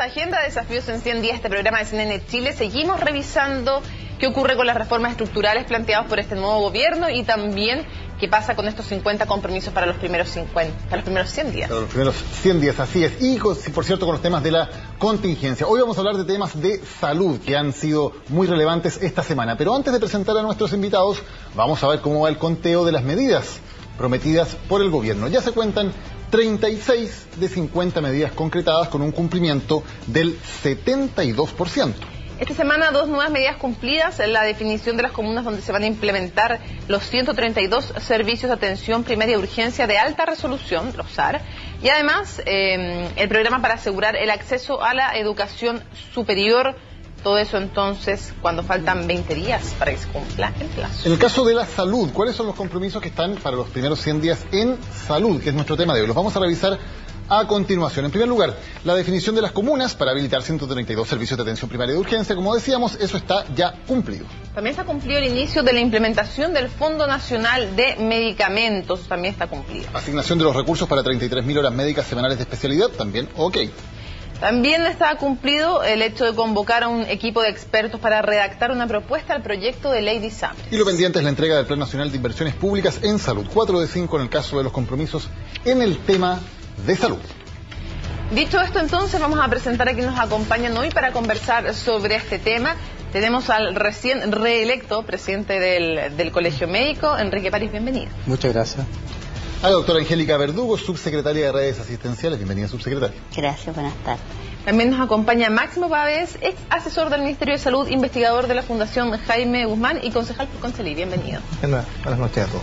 Agenda Desafíos en 100 días, este programa de CNN Chile. Seguimos revisando qué ocurre con las reformas estructurales planteadas por este nuevo gobierno y también qué pasa con estos 50 compromisos para los primeros 100 días. Para los primeros 100 días, así es. Y por cierto, con los temas de la contingencia. Hoy vamos a hablar de temas de salud que han sido muy relevantes esta semana. Pero antes de presentar a nuestros invitados, vamos a ver cómo va el conteo de las medidas prometidas por el gobierno. Ya se cuentan 36 de 50 medidas concretadas con un cumplimiento del 72%. Esta semana, dos nuevas medidas cumplidas: la definición de las comunas donde se van a implementar los 132 servicios de atención primaria de urgencia de alta resolución, los SAR, y además el programa para asegurar el acceso a la educación superior. Todo eso entonces cuando faltan 20 días para que se cumpla el plazo. En el caso de la salud, ¿cuáles son los compromisos que están para los primeros 100 días en salud? Que es nuestro tema de hoy. Los vamos a revisar a continuación. En primer lugar, la definición de las comunas para habilitar 132 servicios de atención primaria de urgencia. Como decíamos, eso está ya cumplido. También está cumplido el inicio de la implementación del Fondo Nacional de Medicamentos. También está cumplido. Asignación de los recursos para 33.000 horas médicas semanales de especialidad. También ok. También está cumplido el hecho de convocar a un equipo de expertos para redactar una propuesta al proyecto de ley de ISAPRES. Y lo pendiente es la entrega del Plan Nacional de Inversiones Públicas en Salud. 4 de 5 en el caso de los compromisos en el tema de salud. Dicho esto, entonces vamos a presentar a quienes nos acompañan hoy para conversar sobre este tema. Tenemos al recién reelecto presidente del Colegio Médico, Enrique París. Bienvenido. Muchas gracias. A la doctora Angélica Verdugo, subsecretaria de Redes Asistenciales. Bienvenida, subsecretaria. Gracias, buenas tardes. También nos acompaña Máximo Pavés, ex asesor del Ministerio de Salud, investigador de la Fundación Jaime Guzmán y concejal por Concelí. Bienvenido. Buenas noches a todos.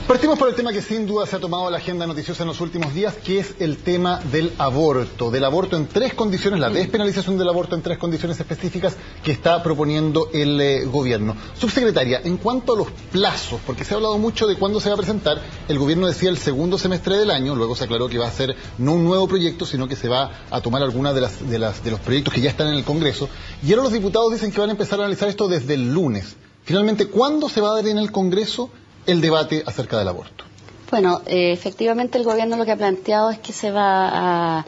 Partimos por el tema que sin duda se ha tomado la agenda noticiosa en los últimos días, que es el tema del aborto en 3 condiciones, la despenalización del aborto en 3 condiciones específicas que está proponiendo el gobierno. Subsecretaria, en cuanto a los plazos, porque se ha hablado mucho de cuándo se va a presentar, el gobierno decía el segundo semestre del año, luego se aclaró que va a ser no un nuevo proyecto, sino que se va a tomar alguna de los proyectos que ya están en el Congreso, y ahora los diputados dicen que van a empezar a analizar esto desde el lunes. Finalmente, ¿cuándo se va a dar en el Congreso el debate acerca del aborto? Bueno, efectivamente el gobierno lo que ha planteado es que se va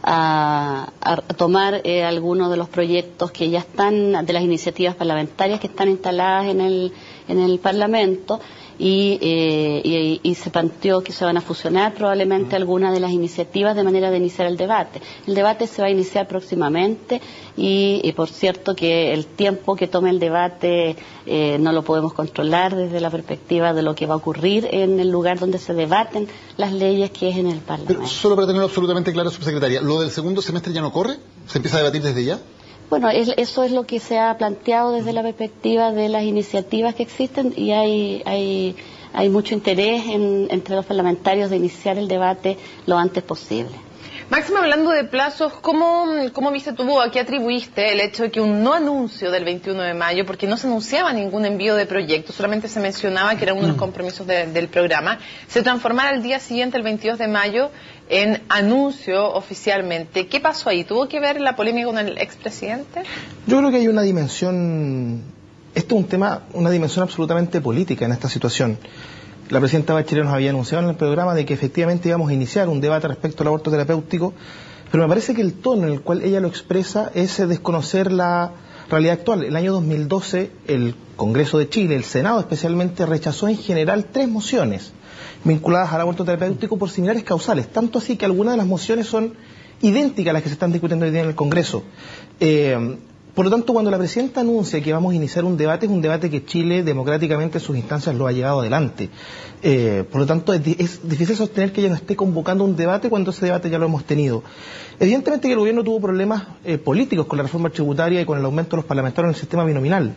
a tomar algunos de los proyectos que ya están, de las iniciativas parlamentarias que están instaladas en el Parlamento, y se planteó que se van a fusionar probablemente algunas de las iniciativas de manera de iniciar el debate. El debate se va a iniciar próximamente y por cierto que el tiempo que tome el debate no lo podemos controlar desde la perspectiva de lo que va a ocurrir en el lugar donde se debaten las leyes, que es en el Parlamento. Pero solo para tenerlo absolutamente claro, subsecretaria, ¿lo del segundo semestre ya no corre? ¿Se empieza a debatir desde ya? Bueno, eso es lo que se ha planteado desde la perspectiva de las iniciativas que existen, y hay mucho interés entre los parlamentarios de iniciar el debate lo antes posible. Máximo, hablando de plazos, ¿cómo viste tú, a qué atribuiste el hecho de que un no anuncio del 21 de mayo, porque no se anunciaba ningún envío de proyecto, solamente se mencionaba que era uno de los compromisos del programa, se transformara al día siguiente, el 22 de mayo, en anuncio oficialmente? ¿Qué pasó ahí? ¿Tuvo que ver la polémica con el expresidente? Yo creo que hay una dimensión, esto es un tema, una dimensión absolutamente política en esta situación. La presidenta Bachelet nos había anunciado en el programa de que efectivamente íbamos a iniciar un debate respecto al aborto terapéutico, pero me parece que el tono en el cual ella lo expresa es desconocer la realidad actual. El año 2012, el Congreso de Chile, el Senado especialmente, rechazó en general 3 mociones vinculadas al aborto terapéutico por similares causales, tanto así que algunas de las mociones son idénticas a las que se están discutiendo hoy día en el Congreso. Por lo tanto, cuando la presidenta anuncia que vamos a iniciar un debate, es un debate que Chile democráticamente en sus instancias lo ha llevado adelante. Por lo tanto, es difícil sostener que ella no esté convocando un debate cuando ese debate ya lo hemos tenido. Evidentemente que el gobierno tuvo problemas políticos con la reforma tributaria y con el aumento de los parlamentarios en el sistema binominal.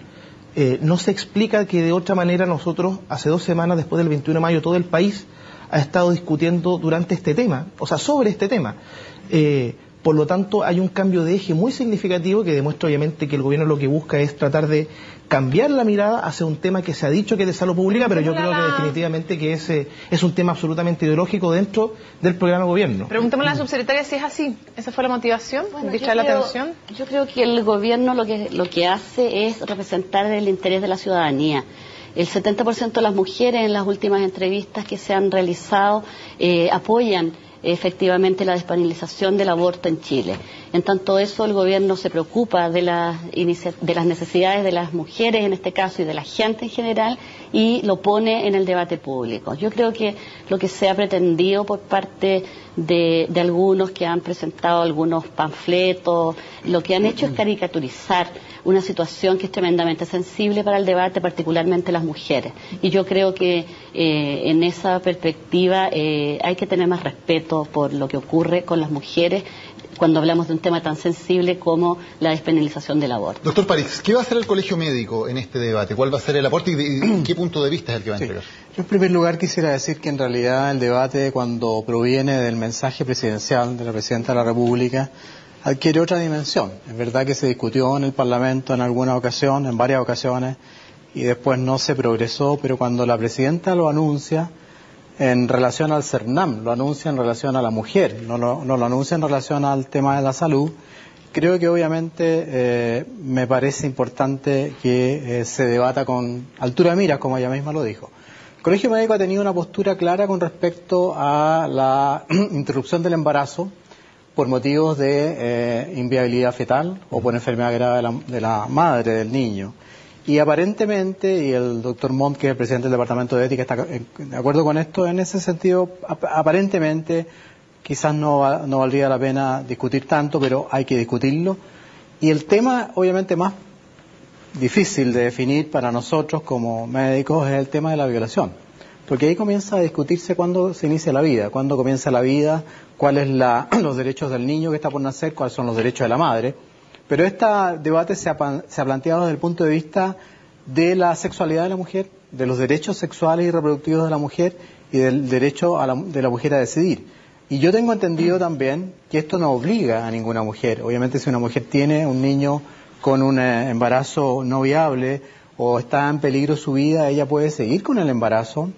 No se explica que de otra manera nosotros, hace 2 semanas después del 21 de mayo, todo el país ha estado discutiendo durante este tema, o sea, sobre este tema. Por lo tanto, hay un cambio de eje muy significativo que demuestra obviamente que el gobierno lo que busca es tratar de cambiar la mirada hacia un tema que se ha dicho que es de salud pública, pero yo creo que definitivamente que es un tema absolutamente ideológico dentro del programa de gobierno. Preguntémosle a la subsecretaria si es así. ¿Esa fue la motivación? ¿Distraer la atención? Yo creo que el gobierno lo que hace es representar el interés de la ciudadanía. El 70% de las mujeres en las últimas entrevistas que se han realizado apoyan efectivamente la despenalización del aborto en Chile. En tanto eso, el gobierno se preocupa de las necesidades de las mujeres en este caso y de la gente en general y lo pone en el debate público. Yo creo que lo que se ha pretendido por parte de algunos que han presentado algunos panfletos, lo que han hecho es caricaturizar una situación que es tremendamente sensible para el debate, particularmente las mujeres. Y yo creo que en esa perspectiva hay que tener más respeto por lo que ocurre con las mujeres cuando hablamos de un tema tan sensible como la despenalización del aborto. Doctor París, ¿qué va a hacer el Colegio Médico en este debate? ¿Cuál va a ser el aporte y qué punto de vista es el que va a entregar? Yo en primer lugar quisiera decir que en realidad el debate, cuando proviene del mensaje presidencial de la Presidenta de la República, adquiere otra dimensión. Es verdad que se discutió en el Parlamento en alguna ocasión, en varias ocasiones, y después no se progresó, pero cuando la Presidenta lo anuncia en relación al CERNAM, lo anuncia en relación a la mujer, no lo anuncia en relación al tema de la salud, creo que obviamente me parece importante que se debata con altura de miras, como ella misma lo dijo. El Colegio Médico ha tenido una postura clara con respecto a la interrupción del embarazo por motivos de inviabilidad fetal o por enfermedad grave de la madre del niño. Y aparentemente, y el doctor Montt, que es el presidente del Departamento de Ética, está de acuerdo con esto, en ese sentido, aparentemente, quizás no valdría la pena discutir tanto, pero hay que discutirlo. Y el tema, obviamente, más difícil de definir para nosotros como médicos es el tema de la violación. Porque ahí comienza a discutirse cuándo se inicia la vida, cuándo comienza la vida, cuáles son los derechos del niño que está por nacer, cuáles son los derechos de la madre. Pero este debate se ha planteado desde el punto de vista de la sexualidad de la mujer, de los derechos sexuales y reproductivos de la mujer y del derecho de la mujer a decidir. Y yo tengo entendido también que esto no obliga a ninguna mujer. Obviamente si una mujer tiene un niño con un embarazo no viable o está en peligro su vida, ella puede seguir con el embarazo,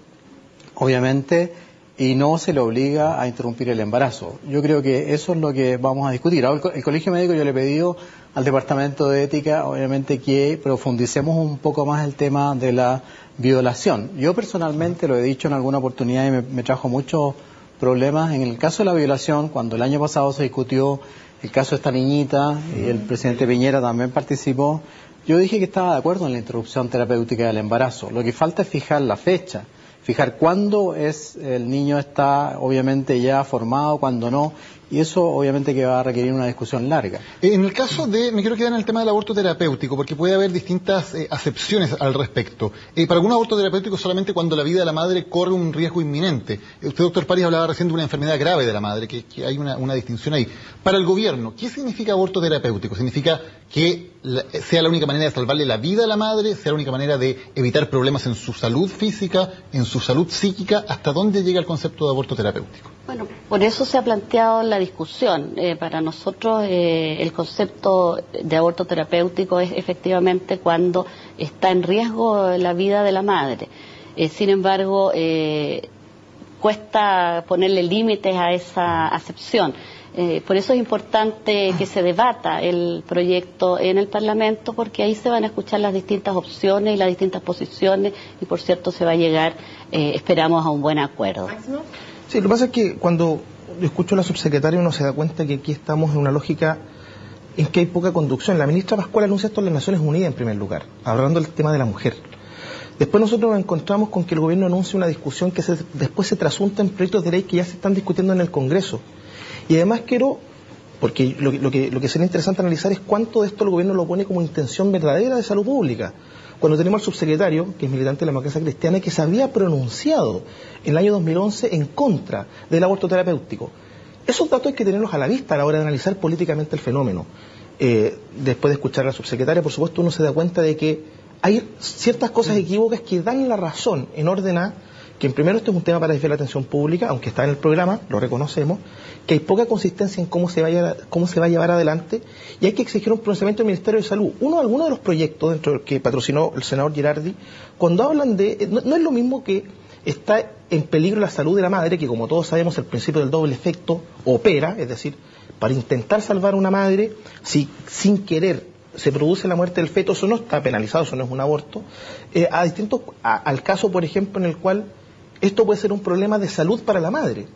obviamente, y no se le obliga a interrumpir el embarazo. Yo creo que eso es lo que vamos a discutir. Ahora, el Colegio Médico, yo le he pedido al Departamento de Ética, obviamente, que profundicemos un poco más el tema de la violación. Yo personalmente lo he dicho en alguna oportunidad y me trajo muchos problemas. En el caso de la violación, cuando el año pasado se discutió el caso de esta niñita y el presidente Piñera también participó, yo dije que estaba de acuerdo en la interrupción terapéutica del embarazo. Lo que falta es fijar la fecha, fijar cuándo el niño está obviamente ya formado, cuándo no, y eso obviamente que va a requerir una discusión larga. En el caso me quiero quedar en el tema del aborto terapéutico, porque puede haber distintas acepciones al respecto. Para algún aborto terapéutico solamente cuando la vida de la madre corre un riesgo inminente. Usted, doctor París, hablaba recién de una enfermedad grave de la madre, que hay una distinción ahí. Para el gobierno, ¿qué significa aborto terapéutico? ¿Significa que sea la única manera de salvarle la vida a la madre, sea la única manera de evitar problemas en su salud física, en su salud psíquica? ¿Hasta dónde llega el concepto de aborto terapéutico? Bueno, por eso se ha planteado la discusión. Para nosotros el concepto de aborto terapéutico es efectivamente cuando está en riesgo la vida de la madre. Sin embargo, cuesta ponerle límites a esa acepción. Por eso es importante que se debata el proyecto en el Parlamento, porque ahí se van a escuchar las distintas opciones y las distintas posiciones y, por cierto, se va a llegar, esperamos, a un buen acuerdo. Sí, lo que pasa es que cuando escucho a la subsecretaria uno se da cuenta que aquí estamos en una lógica en que hay poca conducción. La ministra Pascual anuncia esto en las Naciones Unidas en primer lugar, hablando del tema de la mujer. Después nosotros nos encontramos con que el gobierno anuncia una discusión que después se trasunta en proyectos de ley que ya se están discutiendo en el Congreso. Y además porque lo que sería interesante analizar es cuánto de esto el gobierno lo pone como intención verdadera de salud pública. Cuando tenemos al subsecretario, que es militante de la democracia cristiana, que se había pronunciado en el año 2011 en contra del aborto terapéutico. Esos datos hay que tenerlos a la vista a la hora de analizar políticamente el fenómeno. Después de escuchar a la subsecretaria, por supuesto, uno se da cuenta de que hay ciertas cosas equívocas que dan la razón en orden a que, en primero, esto es un tema para desviar la atención pública, aunque está en el programa, lo reconocemos, que hay poca consistencia en cómo se va a llevar adelante, y hay que exigir un pronunciamiento del Ministerio de Salud. Algunos de los proyectos dentro que patrocinó el senador Girardi, cuando hablan de... No es lo mismo que está en peligro la salud de la madre, que como todos sabemos el principio del doble efecto opera, es decir, para intentar salvar a una madre, si sin querer se produce la muerte del feto, eso no está penalizado, eso no es un aborto, al caso, por ejemplo, en el cual esto puede ser un problema de salud para la madre.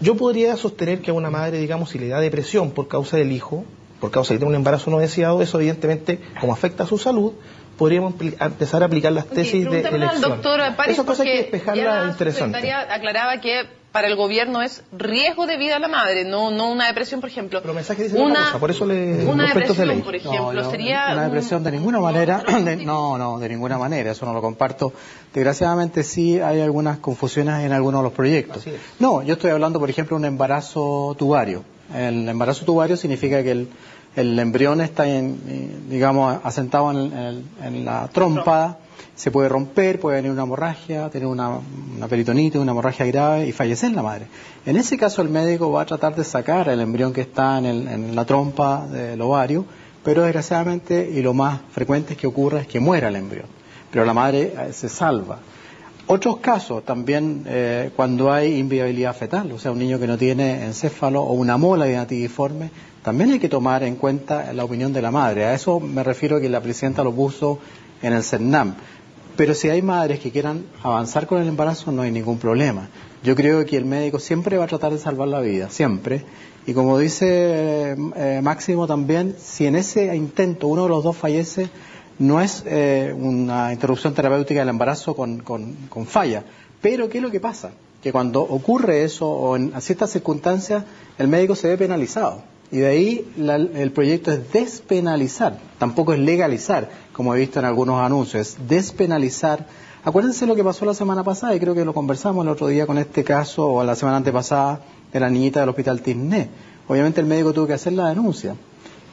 Yo podría sostener que a una madre, digamos, si le da depresión por causa del hijo, por causa de tener un embarazo no deseado, eso evidentemente, como afecta a su salud, podríamos empezar a aplicar las tesis de elección. Al doctor París, esa cosa hay que despejarla interesante. La secretaria aclaraba que para el gobierno es riesgo de vida a la madre, no una depresión, por ejemplo. Pero el mensaje dice una cosa, por eso una depresión, por ejemplo, sería... Una depresión de ninguna manera, de ninguna manera, eso no lo comparto. Desgraciadamente sí hay algunas confusiones en algunos de los proyectos. No, yo estoy hablando, por ejemplo, de un embarazo tubario. El embarazo tubario significa que el embrión está, digamos, asentado en la trompa, se puede romper, puede venir una hemorragia, tener una peritonitis, una hemorragia grave y fallecer la madre. En ese caso el médico va a tratar de sacar el embrión que está en la trompa del ovario, pero desgraciadamente, y lo más frecuente es que ocurra, es que muera el embrión. Pero la madre se salva. Otros casos también cuando hay inviabilidad fetal, o sea, un niño que no tiene encéfalo o una mola diforme, también hay que tomar en cuenta la opinión de la madre. A eso me refiero que la presidenta lo puso en el CERNAM. Pero si hay madres que quieran avanzar con el embarazo, no hay ningún problema. Yo creo que el médico siempre va a tratar de salvar la vida, siempre. Y como dice Máximo también, si en ese intento uno de los dos fallece, no es una interrupción terapéutica del embarazo con falla. Pero ¿qué es lo que pasa? Que cuando ocurre eso o en ciertas circunstancias, el médico se ve penalizado. Y de ahí el proyecto es despenalizar, tampoco es legalizar, como he visto en algunos anuncios, es despenalizar. Acuérdense lo que pasó la semana pasada, y creo que lo conversamos el otro día con este caso, o la semana antepasada, de la niñita del hospital Tisné. Obviamente el médico tuvo que hacer la denuncia,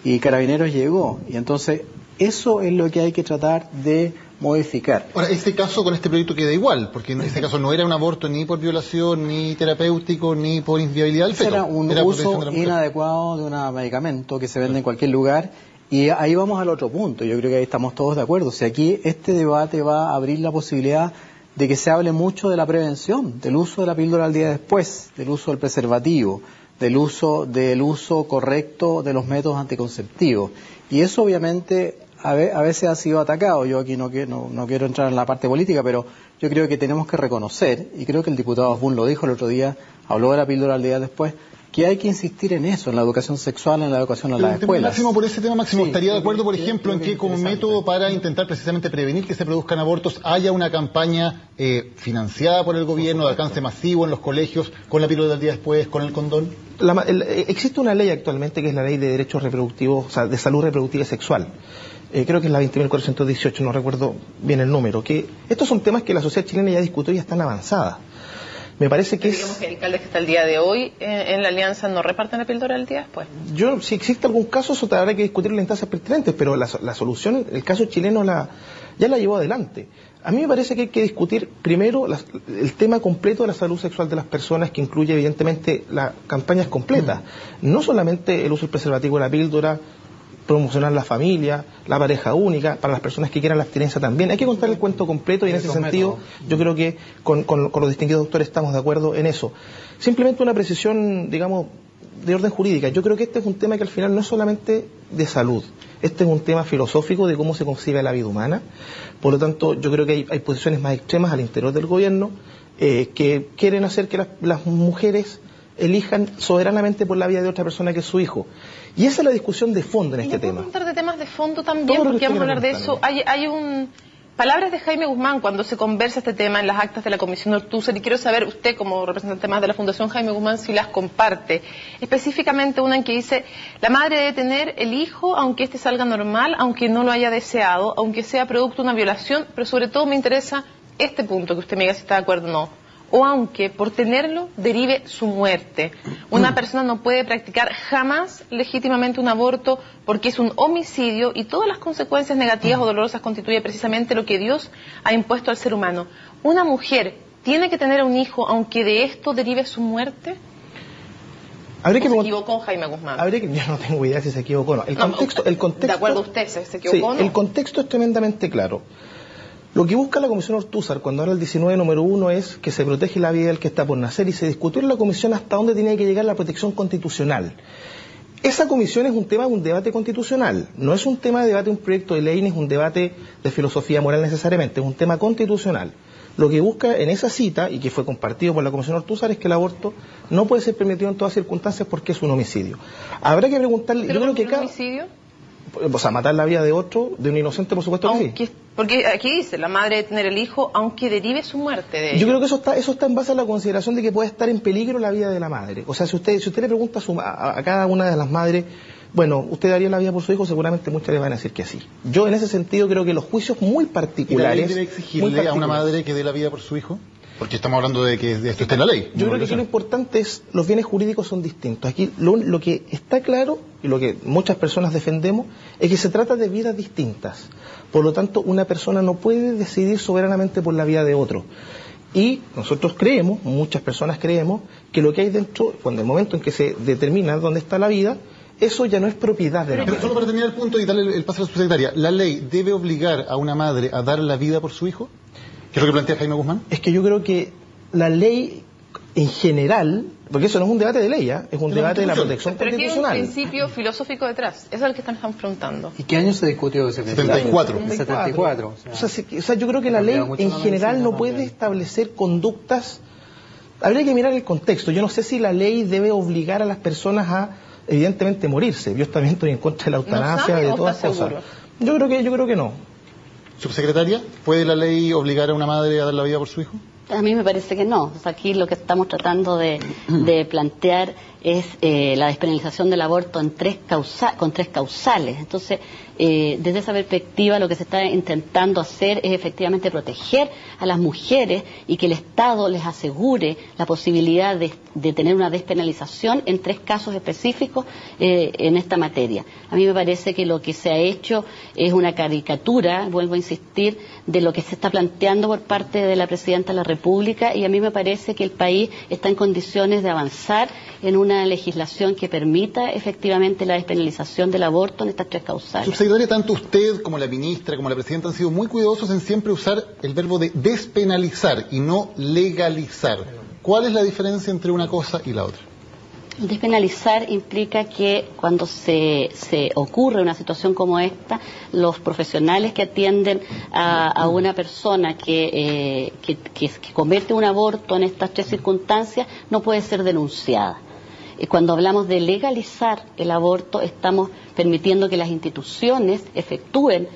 y Carabineros llegó, y entonces eso es lo que hay que tratar de modificar. Ahora, este caso con este proyecto queda igual, porque en este caso no era un aborto ni por violación, ni terapéutico, ni por inviabilidad del feto. Era un uso inadecuado de un medicamento que se vende en cualquier lugar, y ahí vamos al otro punto. Yo creo que ahí estamos todos de acuerdo. Si aquí este debate va a abrir la posibilidad de que se hable mucho de la prevención, del uso de la píldora al día después, del uso del preservativo, del uso correcto de los métodos anticonceptivos. Y eso obviamente a veces ha sido atacado. Yo aquí no quiero entrar en la parte política, pero yo creo que tenemos que reconocer, y creo que el diputado Osbun lo dijo el otro día, habló de la píldora al día después, que hay que insistir en eso, en la educación sexual, en la educación en las escuelas. Máximo, por ese tema, Máximo, sí, ¿estaría de acuerdo, por ejemplo, en que como método para intentar precisamente prevenir que se produzcan abortos haya una campaña financiada por el gobierno de alcance masivo en los colegios, con la píldora del día después, con el condón? Existe una ley actualmente que es la Ley de Derechos Reproductivos, o sea, de Salud Reproductiva y Sexual. Creo que es la 20.418, no recuerdo bien el número. Que estos son temas que la sociedad chilena ya discutió y ya están avanzadas. Me parece que digamos que alcaldes que hasta el día de hoy en la alianza no reparten la píldora del día después. Si existe algún caso, eso habrá que discutir en las instancias pertinentes, pero la solución, el caso chileno ya la llevó adelante. A mí me parece que hay que discutir primero el tema completo de la salud sexual de las personas, que incluye evidentemente las campañas completas, no solamente el uso del preservativo de la píldora, promocionar la familia, la pareja única, para las personas que quieran la abstinencia también. Hay que contar el cuento completo y en ese sentido yo creo que con los distinguidos doctores estamos de acuerdo en eso. Simplemente una precisión, digamos, de orden jurídica. Yo creo que este es un tema que al final no es solamente de salud, este es un tema filosófico de cómo se concibe la vida humana. Por lo tanto, yo creo que hay posiciones más extremas al interior del gobierno que quieren hacer que las mujeres elijan soberanamente por la vida de otra persona que es su hijo. Y esa es la discusión de fondo en este tema. Vamos a hablar de temas de fondo también, porque vamos a hablar de eso. Hay palabras de Jaime Guzmán cuando se conversa este tema en las actas de la Comisión Ortúzar, y quiero saber usted, como representante más de la Fundación Jaime Guzmán, si las comparte. Específicamente una en que dice: la madre debe tener el hijo aunque este salga normal, aunque no lo haya deseado, aunque sea producto de una violación, pero sobre todo me interesa este punto, que usted me diga si está de acuerdo o no. O aunque por tenerlo derive su muerte. Una persona no puede practicar jamás legítimamente un aborto porque es un homicidio y todas las consecuencias negativas o dolorosas constituye precisamente lo que Dios ha impuesto al ser humano. ¿Una mujer tiene que tener un hijo aunque de esto derive su muerte? ¿Se equivocó Jaime Guzmán? Yo no tengo idea si se equivocó o no. El contexto, ¿de acuerdo usted? ¿Se equivocó o no? El contexto es tremendamente claro. Lo que busca la Comisión Ortúzar cuando habla el 19 número 1 es que se protege la vida del que está por nacer, y se discutió en la Comisión hasta dónde tenía que llegar la protección constitucional. Esa comisión es un tema de un debate constitucional, no es un tema de debate de un proyecto de ley, ni es un debate de filosofía moral necesariamente, es un tema constitucional. Lo que busca en esa cita, y que fue compartido por la Comisión Ortúzar, es que el aborto no puede ser permitido en todas circunstancias porque es un homicidio. Habrá que preguntarle... ¿Pero yo creo que un homicidio? O sea, matar la vida de otro, de un inocente, por supuesto que sí. Porque aquí dice, la madre de tener el hijo, aunque derive su muerte de ello. Yo creo que eso está en base a la consideración de que puede estar en peligro la vida de la madre. O sea, si usted le pregunta a cada una de las madres, bueno, ¿usted daría la vida por su hijo? Seguramente muchas le van a decir que sí. Yo en ese sentido creo que los juicios muy particulares... ¿Y la ley debe exigirle a una madre que dé la vida por su hijo? Porque estamos hablando de que esto está en la ley. Yo creo que aquí lo importante es, los bienes jurídicos son distintos. Aquí lo que está claro, y lo que muchas personas defendemos, es que se trata de vidas distintas. Por lo tanto, una persona no puede decidir soberanamente por la vida de otro. Y nosotros creemos, muchas personas creemos, que lo que hay dentro, cuando el momento en que se determina dónde está la vida, eso ya no es propiedad de la Pero madre. solo para terminar el punto y darle el paso a la subsecretaria, ¿la ley debe obligar a una madre a dar la vida por su hijo? ¿Qué es lo que plantea Jaime Guzmán? Es que yo creo que la ley en general, porque eso no es un debate de ley, es un debate de la protección pero constitucional. Pero tiene un principio filosófico detrás, eso es lo que estamos preguntando. ¿Y qué año se discutió ese principio? 74. 74. O sea, yo creo que la ley en general no puede establecer conductas. Habría que mirar el contexto. Yo no sé si la ley debe obligar a las personas a, evidentemente, morirse. Yo también estoy en contra de la eutanasia, de todas cosas. Yo creo que no. Subsecretaria, ¿puede la ley obligar a una madre a dar la vida por su hijo? A mí me parece que no. O sea, aquí lo que estamos tratando de plantear es la despenalización del aborto con tres causales. Entonces, desde esa perspectiva, lo que se está intentando hacer es efectivamente proteger a las mujeres y que el Estado les asegure la posibilidad de tener una despenalización en 3 casos específicos en esta materia. A mí me parece que lo que se ha hecho es una caricatura, vuelvo a insistir, de lo que se está planteando por parte de la Presidenta de la República, y a mí me parece que el país está en condiciones de avanzar en una legislación que permita efectivamente la despenalización del aborto en estas 3 causales. Subsecretaria, tanto usted como la ministra, como la presidenta han sido muy cuidadosos en siempre usar el verbo de despenalizar y no legalizar. ¿Cuál es la diferencia entre una cosa y la otra? Despenalizar implica que cuando se ocurre una situación como esta, los profesionales que atienden a una persona que comete un aborto en estas 3 circunstancias no puede ser denunciada. Cuando hablamos de legalizar el aborto, estamos permitiendo que las instituciones efectúen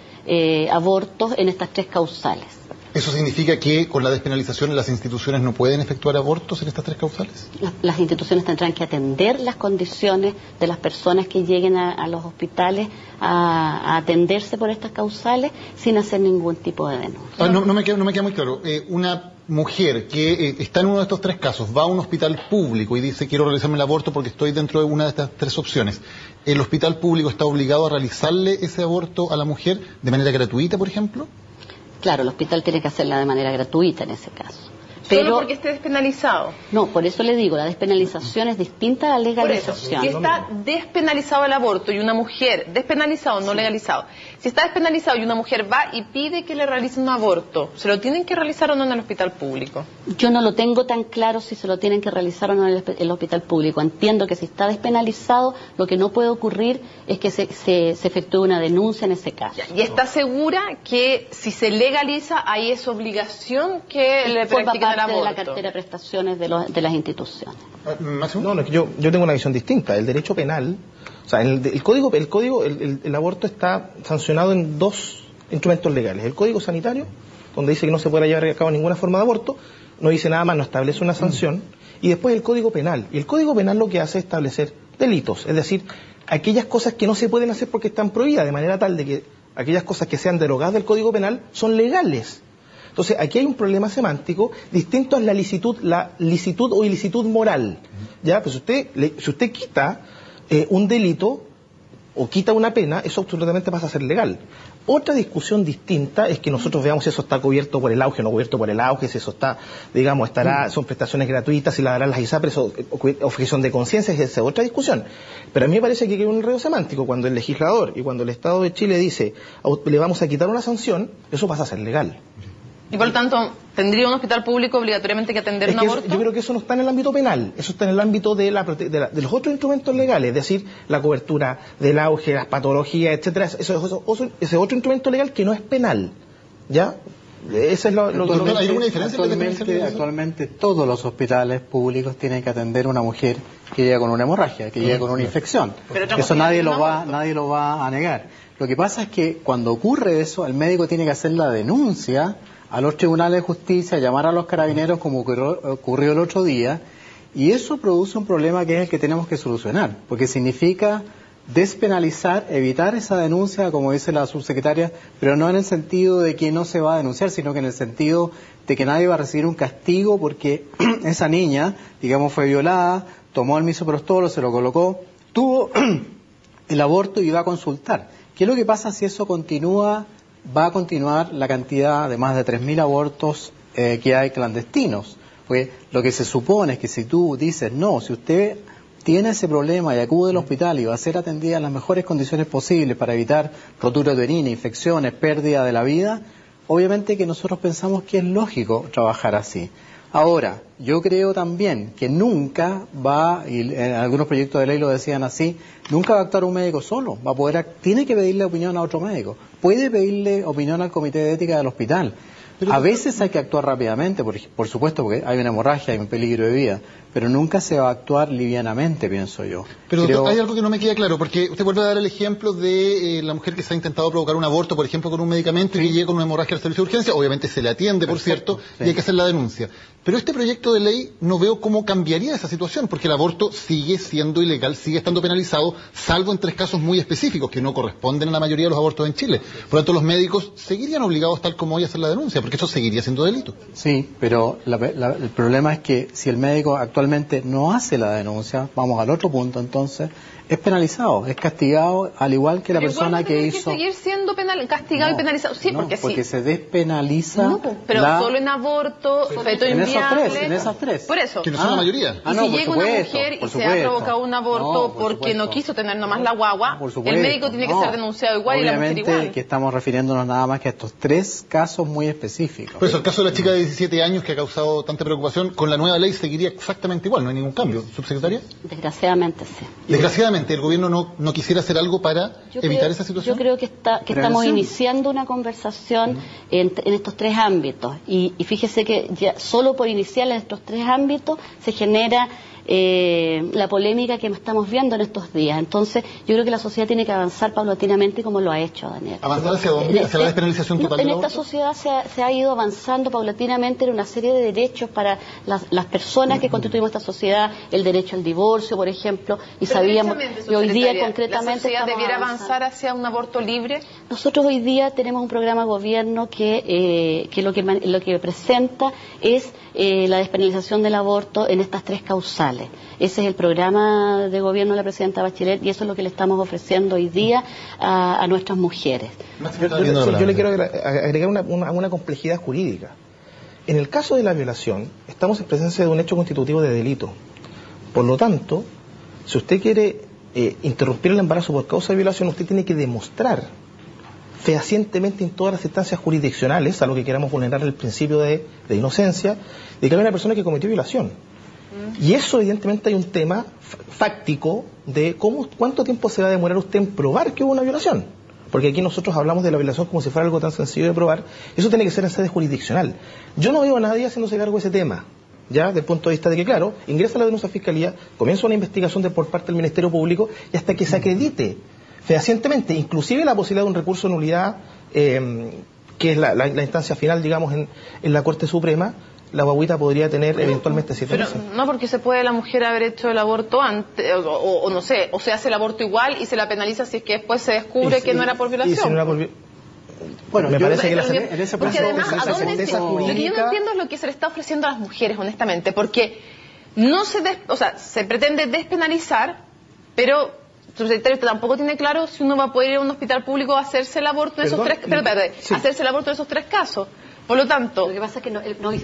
abortos en estas 3 causales. ¿Eso significa que con la despenalización las instituciones no pueden efectuar abortos en estas 3 causales? Las instituciones tendrán que atender las condiciones de las personas que lleguen a los hospitales a atenderse por estas causales sin hacer ningún tipo de denuncia. No me queda muy claro. Una mujer que está en uno de estos 3 casos va a un hospital público y dice quiero realizarme el aborto porque estoy dentro de una de estas 3 opciones. ¿El hospital público está obligado a realizarle ese aborto a la mujer de manera gratuita, por ejemplo? Claro, el hospital tiene que hacerla de manera gratuita en ese caso. Solo porque esté despenalizado. No, por eso le digo, la despenalización es distinta a la legalización. Si está despenalizado el aborto y una mujer, despenalizado, no legalizado, si está despenalizado y una mujer va y pide que le realicen un aborto, ¿se lo tienen que realizar o no en el hospital público? Yo no lo tengo tan claro si se lo tienen que realizar o no en el hospital público. Entiendo que si está despenalizado, lo que no puede ocurrir es que se efectúe una denuncia en ese caso. ¿Y está segura que si se legaliza hay esa obligación que le practiquen el aborto? De la cartera de prestaciones de las instituciones. No, yo tengo una visión distinta. El derecho penal, o sea, el aborto está sancionado en 2 instrumentos legales. El Código Sanitario, donde dice que no se puede llevar a cabo ninguna forma de aborto, no dice nada más, no establece una sanción. Y después el Código Penal. Y el Código Penal lo que hace es establecer delitos, es decir, aquellas cosas que no se pueden hacer porque están prohibidas, de manera tal de que aquellas cosas que sean derogadas del Código Penal son legales. Entonces, aquí hay un problema semántico distinto a la licitud o ilicitud moral. ¿Ya? Pues si usted quita un delito o quita una pena, eso absolutamente pasa a ser legal. Otra discusión distinta es que nosotros veamos si eso está cubierto por el auge o no cubierto por el auge, si eso está, digamos, son prestaciones gratuitas, si la darán las ISAPRES o objeción de conciencia, esa es otra discusión. Pero a mí me parece que hay un enredo semántico. Cuando el legislador y cuando el Estado de Chile dice le vamos a quitar una sanción, eso pasa a ser legal. Y por lo tanto, ¿tendría un hospital público obligatoriamente que atender un aborto? Yo creo que eso no está en el ámbito penal, eso está en el ámbito de los otros instrumentos legales, es decir, la cobertura del auge, las patologías, etcétera. Ese otro instrumento legal que no es penal, ¿ya? Ese es lo que... ¿Hay alguna diferencia? Actualmente todos los hospitales públicos tienen que atender a una mujer que llega con una hemorragia, que llega con una infección. Eso nadie lo va a negar. Lo que pasa es que cuando ocurre eso, el médico tiene que hacer la denuncia a los tribunales de justicia, llamar a los carabineros como ocurrió el otro día, y eso produce un problema que es el que tenemos que solucionar, porque significa despenalizar, evitar esa denuncia, como dice la subsecretaria, pero no en el sentido de que no se va a denunciar, sino que en el sentido de que nadie va a recibir un castigo porque esa niña, digamos, fue violada, tomó el misoprostol, se lo colocó, tuvo el aborto y va a consultar. ¿Qué es lo que pasa si eso continúa? Va a continuar la cantidad de más de 3.000 abortos que hay clandestinos. Porque lo que se supone es que si tú dices, no, si usted tiene ese problema y acude al hospital y va a ser atendida en las mejores condiciones posibles para evitar rotura uterina, infecciones, pérdida de la vida, obviamente que nosotros pensamos que es lógico trabajar así. Ahora, yo creo también que nunca va, y en algunos proyectos de ley lo decían así, nunca va a actuar un médico solo, tiene que pedirle opinión a otro médico, puede pedirle opinión al comité de ética del hospital. A veces hay que actuar rápidamente, por supuesto, porque hay una hemorragia, hay un peligro de vida, pero nunca se va a actuar livianamente, pienso yo. Pero hay algo que no me queda claro, porque usted vuelve a dar el ejemplo de la mujer que se ha intentado provocar un aborto, por ejemplo, con un medicamento y que llega con una hemorragia al servicio de urgencia, obviamente se le atiende, por cierto, y hay que hacer la denuncia. Pero este proyecto de ley no veo cómo cambiaría esa situación, porque el aborto sigue siendo ilegal, sigue estando penalizado, salvo en 3 casos muy específicos que no corresponden a la mayoría de los abortos en Chile. Por lo tanto, los médicos seguirían obligados tal como hoy a hacer la denuncia, porque eso seguiría siendo delito. Sí, pero el problema es que si el médico actualmente no hace la denuncia, vamos al otro punto entonces, es penalizado, es castigado al igual que la persona que hizo... que seguir siendo castigado y penalizado. Sí, porque se despenaliza... No, pero solo en aborto, feto inviable... En esas tres. Por eso. Que no son la mayoría. Y si llega una mujer y se ha provocado un aborto porque no quiso tener nomás la guagua, el médico tiene que ser denunciado igual y la mujer igual. Obviamente que estamos refiriéndonos nada más que a estos 3 casos muy específicos. Por eso, el caso de la chica de 17 años que ha causado tanta preocupación, con la nueva ley seguiría exactamente igual, no hay ningún cambio. ¿Subsecretaria? Desgraciadamente sí. Desgraciadamente, ¿el gobierno no quisiera hacer algo para evitar esa situación? Yo creo que estamos iniciando una conversación en estos 3 ámbitos. Y fíjese que ya solo por iniciar en estos 3 ámbitos se genera la polémica que estamos viendo en estos días. Entonces, yo creo que la sociedad tiene que avanzar paulatinamente como lo ha hecho, Daniel. ¿Avanzar hacia dónde? ¿Hacia la despenalización total del aborto? En esta sociedad se ha ido avanzando paulatinamente en una serie de derechos para las personas que constituimos esta sociedad, el derecho al divorcio, por ejemplo, y sabíamos que hoy día concretamente... ¿La sociedad debiera avanzar hacia un aborto libre? Nosotros hoy día tenemos un programa de gobierno que lo que presenta es la despenalización del aborto en estas 3 causales. Ese es el programa de gobierno de la presidenta Bachelet y eso es lo que le estamos ofreciendo hoy día a nuestras mujeres. Yo le quiero agregar una complejidad jurídica. En el caso de la violación, estamos en presencia de un hecho constitutivo de delito. Por lo tanto, si usted quiere interrumpir el embarazo por causa de violación, usted tiene que demostrar fehacientemente en todas las instancias jurisdiccionales, a lo que queramos vulnerar el principio de inocencia, de que hay una persona que cometió violación. Y eso, evidentemente, hay un tema fáctico de cuánto tiempo se va a demorar usted en probar que hubo una violación. Porque aquí nosotros hablamos de la violación como si fuera algo tan sencillo de probar. Eso tiene que ser en sede jurisdiccional. Yo no veo a nadie haciéndose cargo de ese tema, ya desde el punto de vista de que, claro, ingresa la denuncia a Fiscalía, comienza una investigación por parte del Ministerio Público y hasta que se acredite fehacientemente, inclusive la posibilidad de un recurso de nulidad, que es la instancia final, digamos, en la Corte Suprema, la guagüita podría tener eventualmente 7 meses. No, porque se puede la mujer haber hecho el aborto antes, o no sé, o se hace el aborto igual y se la penaliza si es que después se descubre que no era por violación. Y si no era por Bueno, me parece que en ese proceso, además, lo que yo no entiendo es lo que se le está ofreciendo a las mujeres, honestamente, porque no se pretende despenalizar, pero el subsecretario tampoco tiene claro si uno va a poder ir a un hospital público a hacerse el aborto de hacerse el aborto de esos 3 casos. Por lo tanto, lo que pasa es que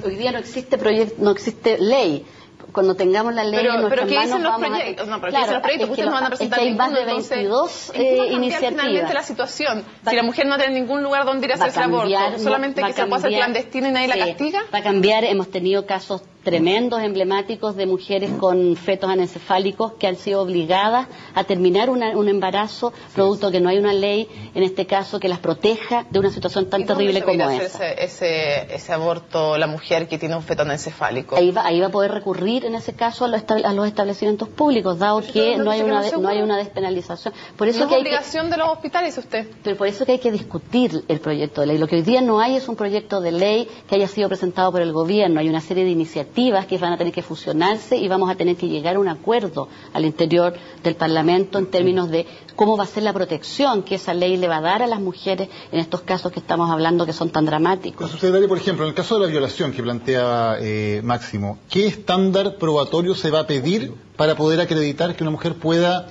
hoy día no existe ley. cuando tengamos la ley en nuestras pero ¿qué manos dicen los vamos proyectos? No, pero claro, ¿qué dicen los proyectos? Ustedes no van a presentar hay más de ninguno, 22 iniciativas. iniciativas. Finalmente la situación, si la mujer no tiene ningún lugar donde ir a hacerse aborto, solamente que se pueda hacer clandestino y nadie la castiga. Va a cambiar, hemos tenido casos tremendos, emblemáticos de mujeres con fetos anencefálicos que han sido obligadas a terminar un embarazo, producto que no hay una ley, en este caso, que las proteja de una situación tan terrible como esa. Ese aborto la mujer que tiene un feto anencefálico? Ahí va a poder recurrir, en ese caso, a los establecimientos públicos, dado que no hay una despenalización. Por eso no es obligación de los hospitales, usted. Pero por eso que hay que discutir el proyecto de ley. Lo que hoy día no hay es un proyecto de ley que haya sido presentado por el gobierno. Hay una serie de iniciativas que van a tener que fusionarse y vamos a tener que llegar a un acuerdo al interior del Parlamento en términos de cómo va a ser la protección que esa ley le va a dar a las mujeres en estos casos que estamos hablando que son tan dramáticos. Subsecretario, por ejemplo, en el caso de la violación que planteaba Máximo, ¿qué estándar probatorio se va a pedir para poder acreditar que una mujer pueda,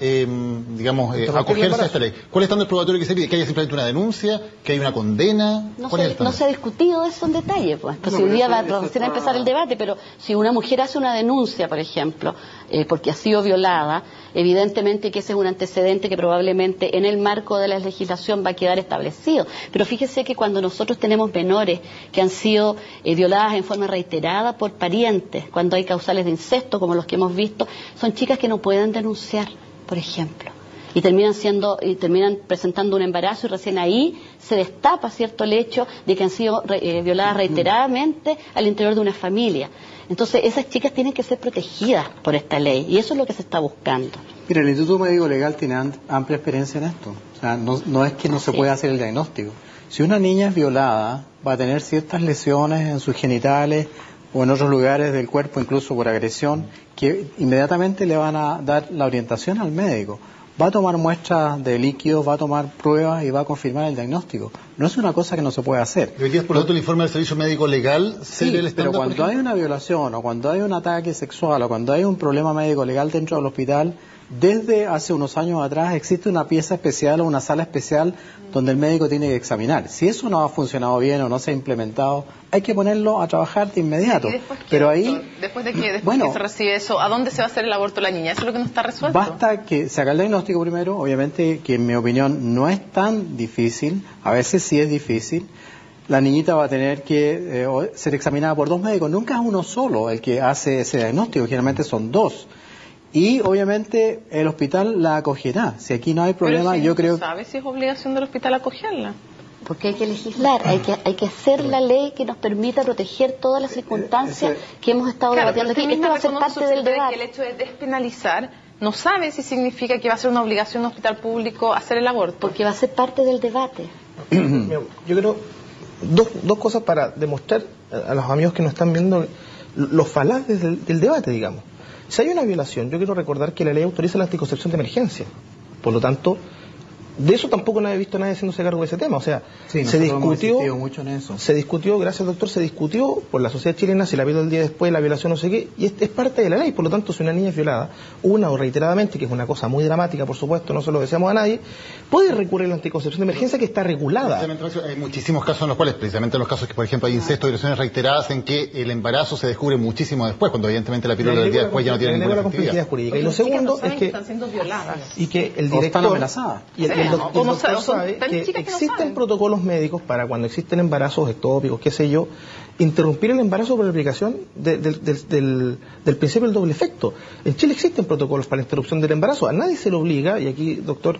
acogerse a esta ley? ¿Cuál es el estándar probatorio que se pide? ¿Que haya simplemente una denuncia? ¿Que haya una condena? No se ha discutido eso en detalle, pues si un día va a empezar el debate, pero si una mujer hace una denuncia, por ejemplo, porque ha sido violada, evidentemente que ese es un antecedente que probablemente en el marco de la legislación va a quedar establecido. Pero fíjese que cuando nosotros tenemos menores que han sido violadas en forma reiterada por parientes, cuando hay causales de incesto, como los que hemos visto, son chicas que no pueden denunciar, por ejemplo, y terminan presentando un embarazo y recién ahí se destapa, ¿cierto?, el hecho de que han sido violadas reiteradamente al interior de una familia. Entonces esas chicas tienen que ser protegidas por esta ley y eso es lo que se está buscando. Mira, el Instituto Médico Legal tiene amplia experiencia en esto. O sea, no es que no se pueda hacer el diagnóstico. Si una niña es violada, va a tener ciertas lesiones en sus genitales o en otros lugares del cuerpo, incluso por agresión, que inmediatamente le van a dar la orientación al médico. Va a tomar muestras de líquidos, va a tomar pruebas y va a confirmar el diagnóstico. No es una cosa que no se puede hacer. ¿Y hoy día, por lo tanto, el informe del Servicio Médico Legal sería el estándar? Pero cuando hay una violación, o cuando hay un ataque sexual, o cuando hay un problema médico legal dentro del hospital, desde hace unos años atrás existe una pieza especial o una sala especial donde el médico tiene que examinar. Si eso no ha funcionado bien o no se ha implementado, hay que ponerlo a trabajar de inmediato. ¿Y después qué, pero doctor? ahí, después de que se recibe eso, ¿a dónde se va a hacer el aborto de la niña? Eso es lo que no está resuelto. Basta que se haga el diagnóstico primero, obviamente que en mi opinión no es tan difícil, a veces sí es difícil. La niñita va a tener que ser examinada por 2 médicos, nunca es uno solo el que hace ese diagnóstico, generalmente son 2. Y obviamente el hospital la acogerá. Si aquí no hay problema, pero si yo creo... ¿sabe si es obligación del hospital acogerla? Porque hay que legislar, hay que hacer la ley que nos permita proteger todas las circunstancias que hemos estado debatiendo aquí. Esto va a ser parte del debate. Que el hecho de despenalizar no sabe si significa que va a ser una obligación del hospital público hacer el aborto. Porque va a ser parte del debate. Yo creo dos cosas para demostrar a los amigos que nos están viendo los falaces del debate, digamos. Si hay una violación, yo quiero recordar que la ley autoriza la anticoncepción de emergencia. Por lo tanto, de eso tampoco nadie ha visto a nadie haciéndose cargo de ese tema. O sea, sí, se discutió mucho en eso. Se discutió, gracias doctor, se discutió por la sociedad chilena si la viola el día después, la violación no sé qué, y es parte de la ley. Por lo tanto, si una niña es violada, una o reiteradamente, que es una cosa muy dramática, por supuesto, no se lo deseamos a nadie, puede recurrir a la anticoncepción de emergencia que está regulada. Hay muchísimos casos en los cuales, precisamente en los casos que, por ejemplo, hay incesto, violaciones reiteradas, en que el embarazo se descubre muchísimo después, cuando evidentemente la píldora del día después ya no tiene ninguna efectividad. Jurídica. Y lo segundo es que están siendo violadas. Y que el director y el doctor sabe que existen protocolos médicos para cuando existen embarazos ectópicos, qué sé yo, interrumpir el embarazo por la aplicación del principio del doble efecto. En Chile existen protocolos para la interrupción del embarazo, a nadie se le obliga, y aquí, doctor,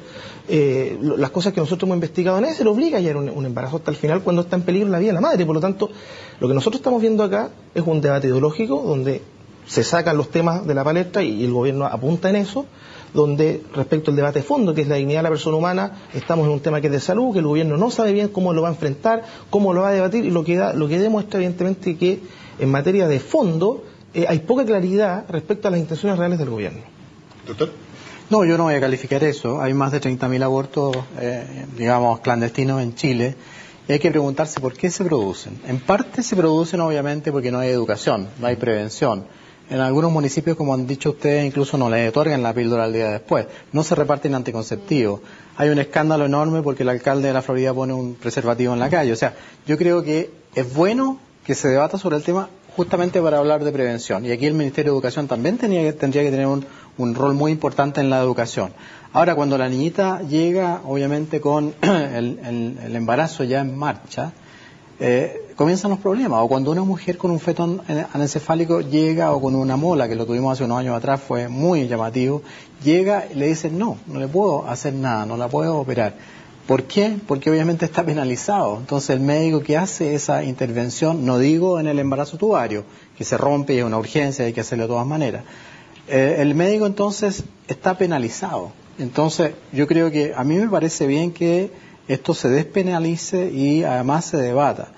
las cosas que nosotros hemos investigado, a nadie se le obliga a llevar un embarazo hasta el final cuando está en peligro la vida de la madre. Por lo tanto, lo que nosotros estamos viendo acá es un debate ideológico donde se sacan los temas de la palestra y el gobierno apunta en eso, donde respecto al debate de fondo, que es la dignidad de la persona humana, estamos en un tema que es de salud, que el gobierno no sabe bien cómo lo va a enfrentar, cómo lo va a debatir, y lo que demuestra evidentemente que en materia de fondo hay poca claridad respecto a las intenciones reales del gobierno. ¿Doctor? No, yo no voy a calificar eso. Hay más de 30.000 abortos, clandestinos en Chile, y hay que preguntarse por qué se producen. En parte se producen obviamente porque no hay educación, no hay prevención. En algunos municipios, como han dicho ustedes, incluso no le otorgan la píldora al día después. No se reparten anticonceptivos. Hay un escándalo enorme porque el alcalde de la Florida pone un preservativo en la calle. O sea, yo creo que es bueno que se debata sobre el tema justamente para hablar de prevención. Y aquí el Ministerio de Educación también tendría que tener un rol muy importante en la educación. Ahora, cuando la niñita llega, obviamente, con el embarazo ya en marcha, comienzan los problemas. O cuando una mujer con un feto anencefálico llega, o con una mola, que lo tuvimos hace unos años atrás, fue muy llamativo, llega y le dicen, no le puedo hacer nada, no la puedo operar. ¿Por qué? Porque obviamente está penalizado. Entonces el médico que hace esa intervención, no digo en el embarazo tubario, que se rompe y es una urgencia, hay que hacerlo de todas maneras. El médico entonces está penalizado. Entonces yo creo que a mí me parece bien que esto se despenalice y además se debata.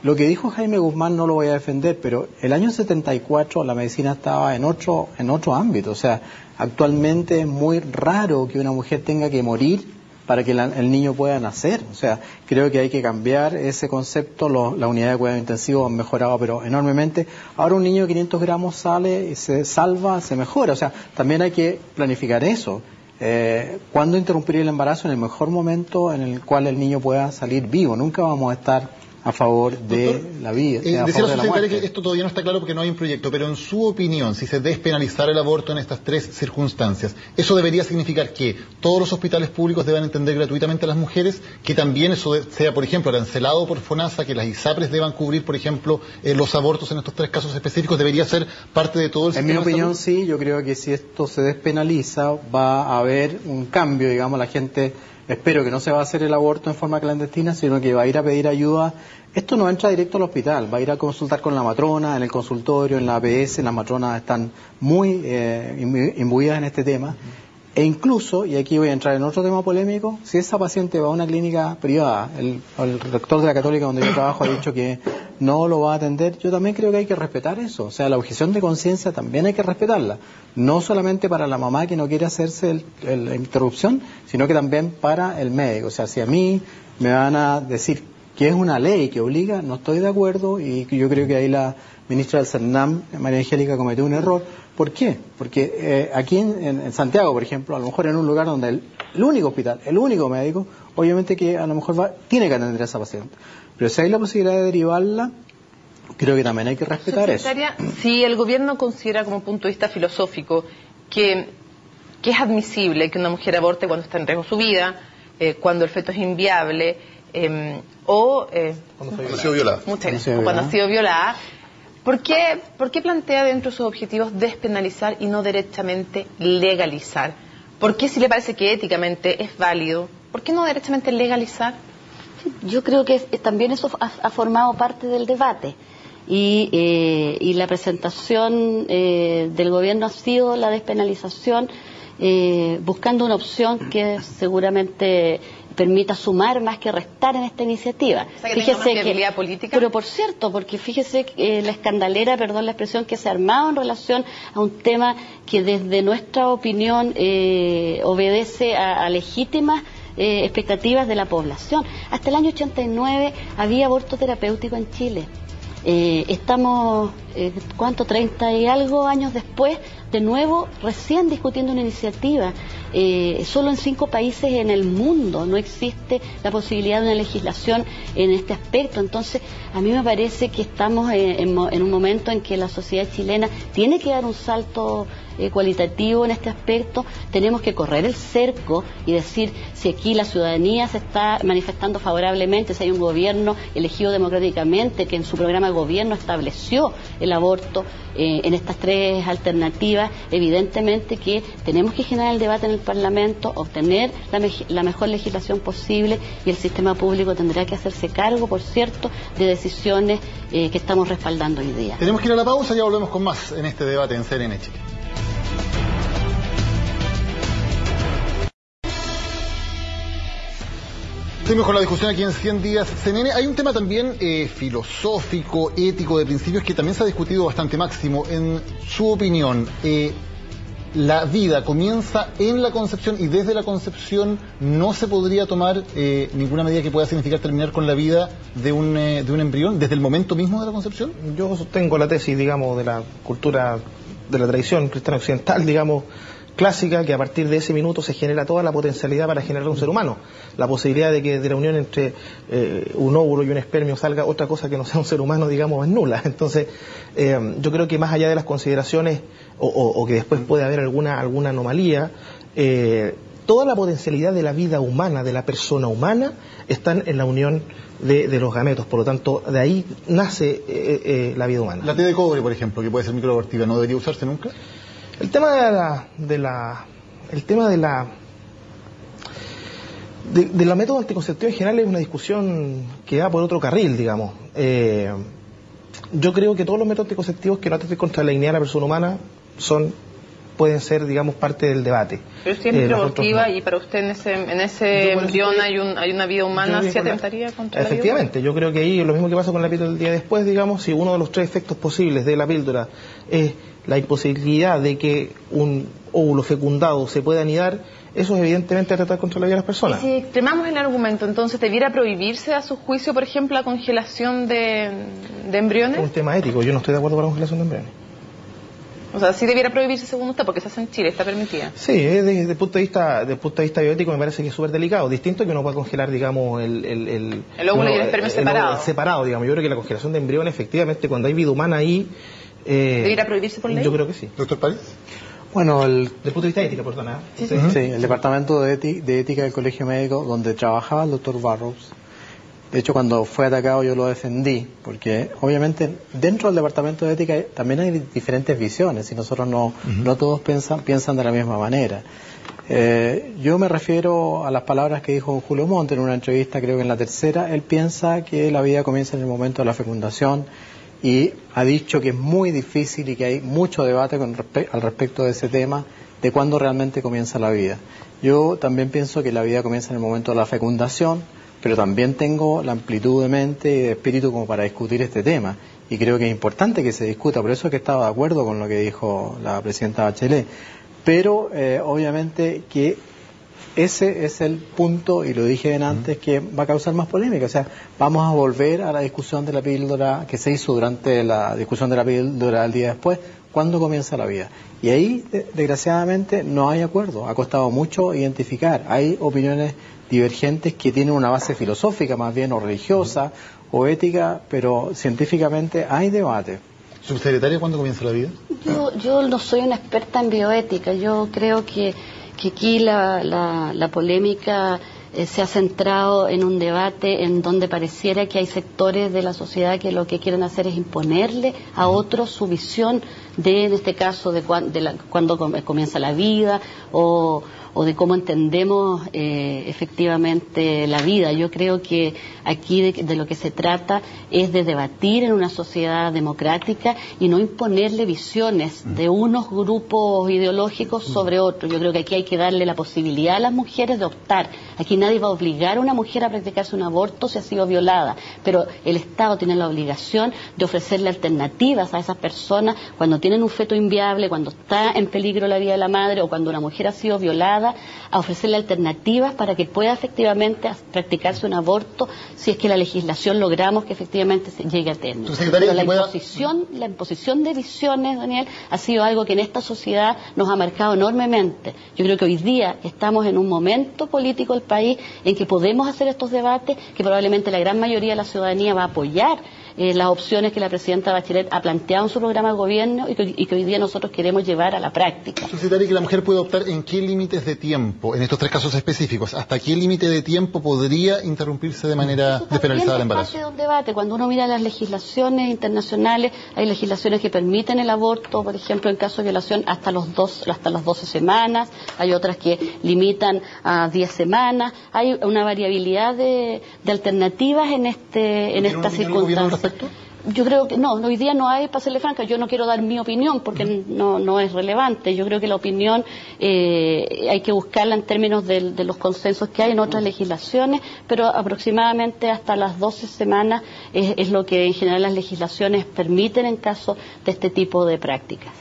Lo que dijo Jaime Guzmán no lo voy a defender, pero el año 74 la medicina estaba en otro ámbito. O sea, actualmente es muy raro que una mujer tenga que morir para que el niño pueda nacer. O sea, creo que hay que cambiar ese concepto. La unidad de cuidado intensivo han mejorado, pero enormemente. Ahora un niño de 500 gramos sale, se salva, se mejora. O sea, también hay que planificar eso. ¿Cuándo interrumpir el embarazo? En el mejor momento en el cual el niño pueda salir vivo. Nunca vamos a estar a favor de la vida. Decía la subsecretaria que esto todavía no está claro porque no hay un proyecto, pero en su opinión, si se despenalizara el aborto en estas tres circunstancias, ¿eso debería significar que todos los hospitales públicos deban atender gratuitamente a las mujeres? Que también eso sea, por ejemplo, arancelado por FONASA, que las ISAPRES deban cubrir, por ejemplo, los abortos en estos tres casos específicos? ¿Debería ser parte de todo el sistema? En mi opinión, sí. Yo creo que si esto se despenaliza, va a haber un cambio, digamos, la gente... Espero que no se va a hacer el aborto en forma clandestina, sino que va a ir a pedir ayuda. Esto no entra directo al hospital, va a ir a consultar con la matrona, en el consultorio, en la APS. Las matronas están muy imbuidas en este tema. E incluso, y aquí voy a entrar en otro tema polémico, si esa paciente va a una clínica privada, el rector de la Católica donde yo trabajo ha dicho que no lo va a atender, yo también creo que hay que respetar eso. O sea, la objeción de conciencia también hay que respetarla. No solamente para la mamá que no quiere hacerse la interrupción, sino que también para el médico. O sea, si a mí me van a decir que es una ley que obliga, no estoy de acuerdo, y yo creo que ahí la ministra del CERNAM, María Angélica, cometió un error. ¿Por qué? Porque aquí en Santiago, por ejemplo, a lo mejor en un lugar donde el único hospital, el único médico, obviamente que a lo mejor tiene que atender a esa paciente. Pero si hay la posibilidad de derivarla, creo que también hay que respetar eso. Si el gobierno considera como punto de vista filosófico que es admisible que una mujer aborte cuando está en riesgo su vida, cuando el feto es inviable, cuando ha sido violada. Cuando ha sido violada, ¿por qué plantea dentro de sus objetivos despenalizar y no derechamente legalizar? ¿Por qué, si le parece que éticamente es válido, por qué no derechamente legalizar? Yo creo que también eso ha formado parte del debate. Y la presentación del gobierno ha sido la despenalización, buscando una opción que seguramente permita sumar más que restar en esta iniciativa. O sea, que tenga más viabilidad política. Pero por cierto, porque fíjese la escandalera, perdón la expresión, que se ha armado en relación a un tema que desde nuestra opinión obedece a legítimas expectativas de la población. Hasta el año 89 había aborto terapéutico en Chile. Estamos, 30 y algo años después, de nuevo, recién discutiendo una iniciativa. Solo en 5 países en el mundo no existe la posibilidad de una legislación en este aspecto. Entonces, a mí me parece que estamos en un momento en que la sociedad chilena tiene que dar un salto cualitativo en este aspecto. Tenemos que correr el cerco y decir si aquí la ciudadanía se está manifestando favorablemente, si hay un gobierno elegido democráticamente que en su programa de gobierno estableció el aborto en estas 3 alternativas. Evidentemente que tenemos que generar el debate en el Parlamento, obtener la mejor legislación posible, y el sistema público tendrá que hacerse cargo, por cierto, de decisiones que estamos respaldando hoy día. Tenemos que ir a la pausa, ya volvemos con más en este debate en CNN Chile. Seguimos con la discusión aquí en 100 días CNN. Hay un tema también filosófico, ético, de principios, que también se ha discutido bastante, Máximo. En su opinión, la vida comienza en la concepción, y desde la concepción no se podría tomar ninguna medida que pueda significar terminar con la vida de un embrión desde el momento mismo de la concepción. Yo sostengo la tesis, digamos, de la cultura, de la tradición cristiana occidental, digamos, clásica, que a partir de ese minuto se genera toda la potencialidad para generar un ser humano. La posibilidad de que de la unión entre un óvulo y un espermio salga otra cosa que no sea un ser humano, digamos, es nula. Entonces, yo creo que más allá de las consideraciones, o que después puede haber alguna anomalía, toda la potencialidad de la vida humana, de la persona humana, están en la unión de los gametos. Por lo tanto, de ahí nace la vida humana. La T de cobre, por ejemplo, que puede ser microabortiva, ¿no debería usarse nunca? El tema de la método anticonceptivo en general es una discusión que va por otro carril, digamos. Yo creo que todos los métodos anticonceptivos que no atenten contra la dignidad de la persona humana pueden ser, digamos, parte del debate. Pero si es microabortiva y para usted en ese embrión hay una vida humana, ¿se atentaría contra la vida? Efectivamente, yo creo que ahí lo mismo que pasa con la píldora del día después, digamos, si uno de los 3 efectos posibles de la píldora es la imposibilidad de que un óvulo fecundado se pueda anidar, eso es evidentemente atentar contra la vida de las personas. Y si extremamos el argumento, entonces, ¿debiera prohibirse a su juicio, por ejemplo, la congelación de embriones? Es un tema ético, yo no estoy de acuerdo con la congelación de embriones. O sea, sí debiera prohibirse según usted, porque se hace en Chile, está permitida. Sí, desde el punto de vista bioético me parece que es súper delicado. Distinto que uno pueda congelar, digamos, el óvulo y el espermio separado, digamos. Yo creo que la congelación de embriones, efectivamente, cuando hay vida humana ahí... ¿debería prohibirse por ley? Yo creo que sí. Doctor París. Bueno, desde el punto de vista ético, perdona. Sí, el departamento de ética del Colegio Médico, donde trabajaba el doctor Barrows. De hecho, cuando fue atacado yo lo defendí, porque obviamente dentro del departamento de ética también hay diferentes visiones y nosotros no todos piensan de la misma manera. Yo me refiero a las palabras que dijo Julio Montt en una entrevista, creo que en la tercera. Él piensa que la vida comienza en el momento de la fecundación y ha dicho que es muy difícil y que hay mucho debate al respecto de ese tema, de cuándo realmente comienza la vida. Yo también pienso que la vida comienza en el momento de la fecundación, pero también tengo la amplitud de mente y de espíritu como para discutir este tema. Y creo que es importante que se discuta, por eso es que estaba de acuerdo con lo que dijo la presidenta Bachelet. Pero obviamente que ese es el punto, y lo dije bien antes, que va a causar más polémica. O sea, vamos a volver a la discusión de la píldora que se hizo durante la discusión de la píldora el día después, ¿cuándo comienza la vida? Y ahí, desgraciadamente, no hay acuerdo. Ha costado mucho identificar. Hay opiniones divergentes que tienen una base filosófica más bien, o religiosa, o ética, pero científicamente hay debate. ¿Subsecretaria, cuándo comienza la vida? Yo no soy una experta en bioética. Yo creo que aquí la polémica se ha centrado en un debate en donde pareciera que hay sectores de la sociedad que lo que quieren hacer es imponerle a otros su visión en este caso, de cuándo comienza la vida o de cómo entendemos efectivamente la vida. Yo creo que aquí de lo que se trata es de debatir en una sociedad democrática y no imponerle visiones de unos grupos ideológicos sobre otros. Yo creo que aquí hay que darle la posibilidad a las mujeres de optar. Aquí nadie va a obligar a una mujer a practicarse un aborto si ha sido violada, pero el Estado tiene la obligación de ofrecerle alternativas a esas personas cuando tienen un feto inviable, cuando está en peligro la vida de la madre o cuando una mujer ha sido violada, a ofrecerle alternativas para que pueda efectivamente practicarse un aborto si es que la legislación logramos que efectivamente se llegue a término. Pero la imposición de visiones, Daniel, ha sido algo que en esta sociedad nos ha marcado enormemente. Yo creo que hoy día estamos en un momento político del país en que podemos hacer estos debates, que probablemente la gran mayoría de la ciudadanía va a apoyar las opciones que la presidenta Bachelet ha planteado en su programa de gobierno y que hoy día nosotros queremos llevar a la práctica. Subsecretaria, que la mujer puede optar en qué límites de tiempo, en estos 3 casos específicos, ¿hasta qué límite de tiempo podría interrumpirse de manera despenalizada el embarazo? Es parte de un debate. Cuando uno mira las legislaciones internacionales, hay legislaciones que permiten el aborto, por ejemplo, en caso de violación hasta las 12 semanas, hay otras que limitan a 10 semanas, hay una variabilidad de alternativas en esta circunstancia. Yo creo que no, hoy día no hay, para serle franca, yo no quiero dar mi opinión porque no es relevante. Yo creo que la opinión hay que buscarla en términos de los consensos que hay en otras legislaciones, pero aproximadamente hasta las 12 semanas es lo que en general las legislaciones permiten en caso de este tipo de prácticas.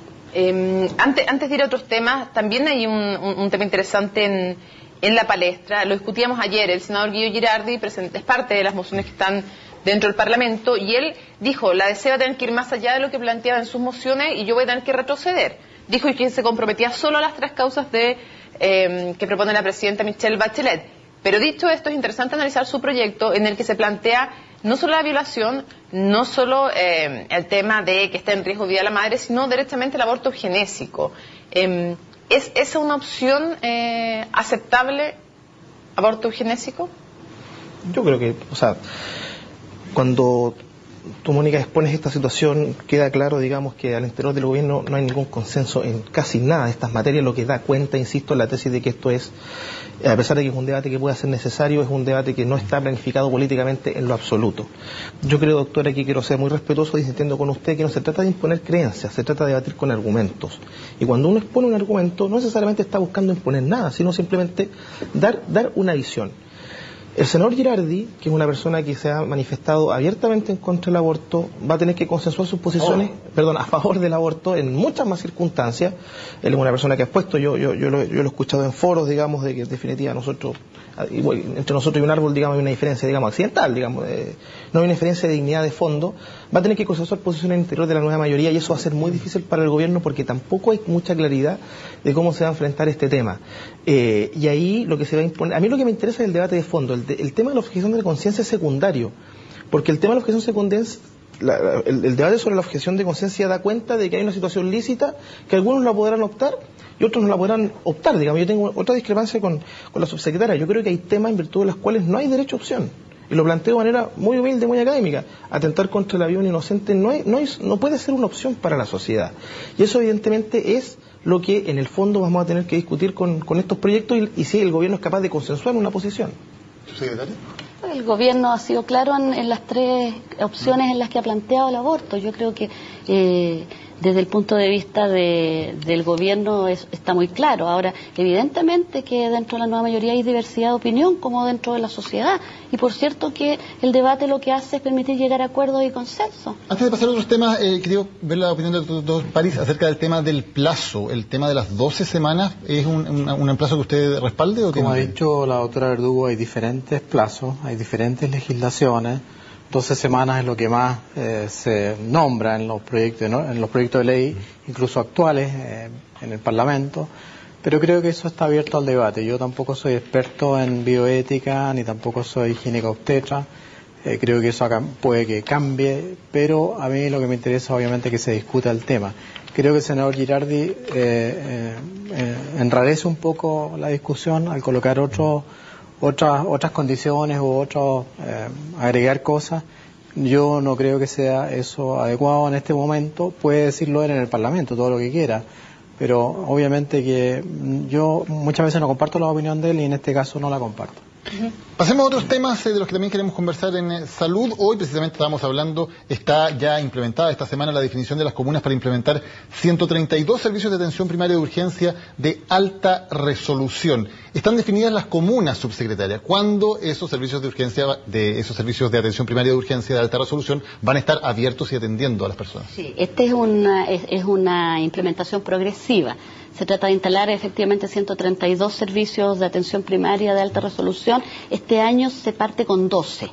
Antes de ir a otros temas, también hay un tema interesante en la palestra. Lo discutíamos ayer. El senador Guido Girardi es parte de las mociones que están dentro del Parlamento, y él dijo, la DC va a tener que ir más allá de lo que planteaba en sus mociones y yo voy a tener que retroceder. dijo que se comprometía solo a las 3 causas de que propone la presidenta Michelle Bachelet. Pero dicho esto, es interesante analizar su proyecto en el que se plantea no solo la violación, no solo el tema de que esté en riesgo vida de la madre, sino directamente el aborto eugenésico. ¿Es esa una opción aceptable, aborto eugenésico? Yo creo que, o sea, cuando tú, Mónica, expones esta situación, queda claro, digamos, que al interior del gobierno no hay ningún consenso en casi nada de estas materias, lo que da cuenta, insisto, en la tesis de que esto es, a pesar de que es un debate que pueda ser necesario, es un debate que no está planificado políticamente en lo absoluto. Yo creo, doctora, que quiero ser muy respetuoso insistiendo con usted que no se trata de imponer creencias, se trata de debatir con argumentos. Y cuando uno expone un argumento, no necesariamente está buscando imponer nada, sino simplemente dar una visión. El senador Girardi, que es una persona que se ha manifestado abiertamente en contra del aborto, va a tener que consensuar sus posiciones, a favor del aborto en muchas más circunstancias. Él es una persona que ha expuesto, yo lo he escuchado en foros, digamos, de que en definitiva entre nosotros y un árbol, digamos, hay una diferencia, digamos, accidental, digamos, no hay una diferencia de dignidad de fondo. Va a tener que consensuar posiciones en el interior de la nueva mayoría y eso va a ser muy difícil para el gobierno porque tampoco hay mucha claridad de cómo se va a enfrentar este tema. Y ahí lo que se va a imponer, a mí lo que me interesa es el debate de fondo. El tema de la objeción de la conciencia es secundario, porque el tema de la objeción secundaria, el debate sobre la objeción de conciencia da cuenta de que hay una situación lícita, que algunos la podrán optar y otros no la podrán optar, digamos. Yo tengo otra discrepancia con la subsecretaria. Yo creo que hay temas en virtud de los cuales no hay derecho a opción. Y lo planteo de manera muy humilde, muy académica. Atentar contra la vida de un inocente no puede ser una opción para la sociedad. Y eso evidentemente es lo que en el fondo vamos a tener que discutir con estos proyectos y si el gobierno es capaz de consensuar una posición. ¿Subsecretaria? El gobierno ha sido claro en las 3 opciones en las que ha planteado el aborto. Yo creo que desde el punto de vista del gobierno está muy claro. Ahora, evidentemente que dentro de la nueva mayoría hay diversidad de opinión, como dentro de la sociedad. Y por cierto que el debate lo que hace es permitir llegar a acuerdos y consensos. Antes de pasar a otros temas, quería ver la opinión de los dos, París, acerca del tema del plazo. El tema de las 12 semanas, ¿es un plazo que usted respalde? ¿O como ha dicho la doctora Verdugo, hay diferentes plazos, hay diferentes legislaciones. 12 semanas es lo que más se nombra en los proyectos, ¿no? En los proyectos de ley, incluso actuales, en el Parlamento. Pero creo que eso está abierto al debate. Yo tampoco soy experto en bioética, ni tampoco soy ginecobstetra. Creo que eso puede que cambie, pero a mí lo que me interesa obviamente es que se discuta el tema. Creo que el senador Girardi enrarece un poco la discusión al colocar otras condiciones u agregar cosas. Yo no creo que sea eso adecuado en este momento. Puede decirlo él en el Parlamento, todo lo que quiera, pero obviamente que yo muchas veces no comparto la opinión de él y en este caso no la comparto. Pasemos a otros temas de los que también queremos conversar en salud. Hoy precisamente estábamos hablando, está ya implementada esta semana la definición de las comunas para implementar 132 servicios de atención primaria de urgencia de alta resolución. Están definidas las comunas, subsecretaria. ¿Cuándo esos servicios de urgencia, esos servicios de atención primaria de urgencia de alta resolución van a estar abiertos y atendiendo a las personas? Sí, esta es una implementación progresiva. Se trata de instalar efectivamente 132 servicios de atención primaria de alta resolución. Este año se parte con 12.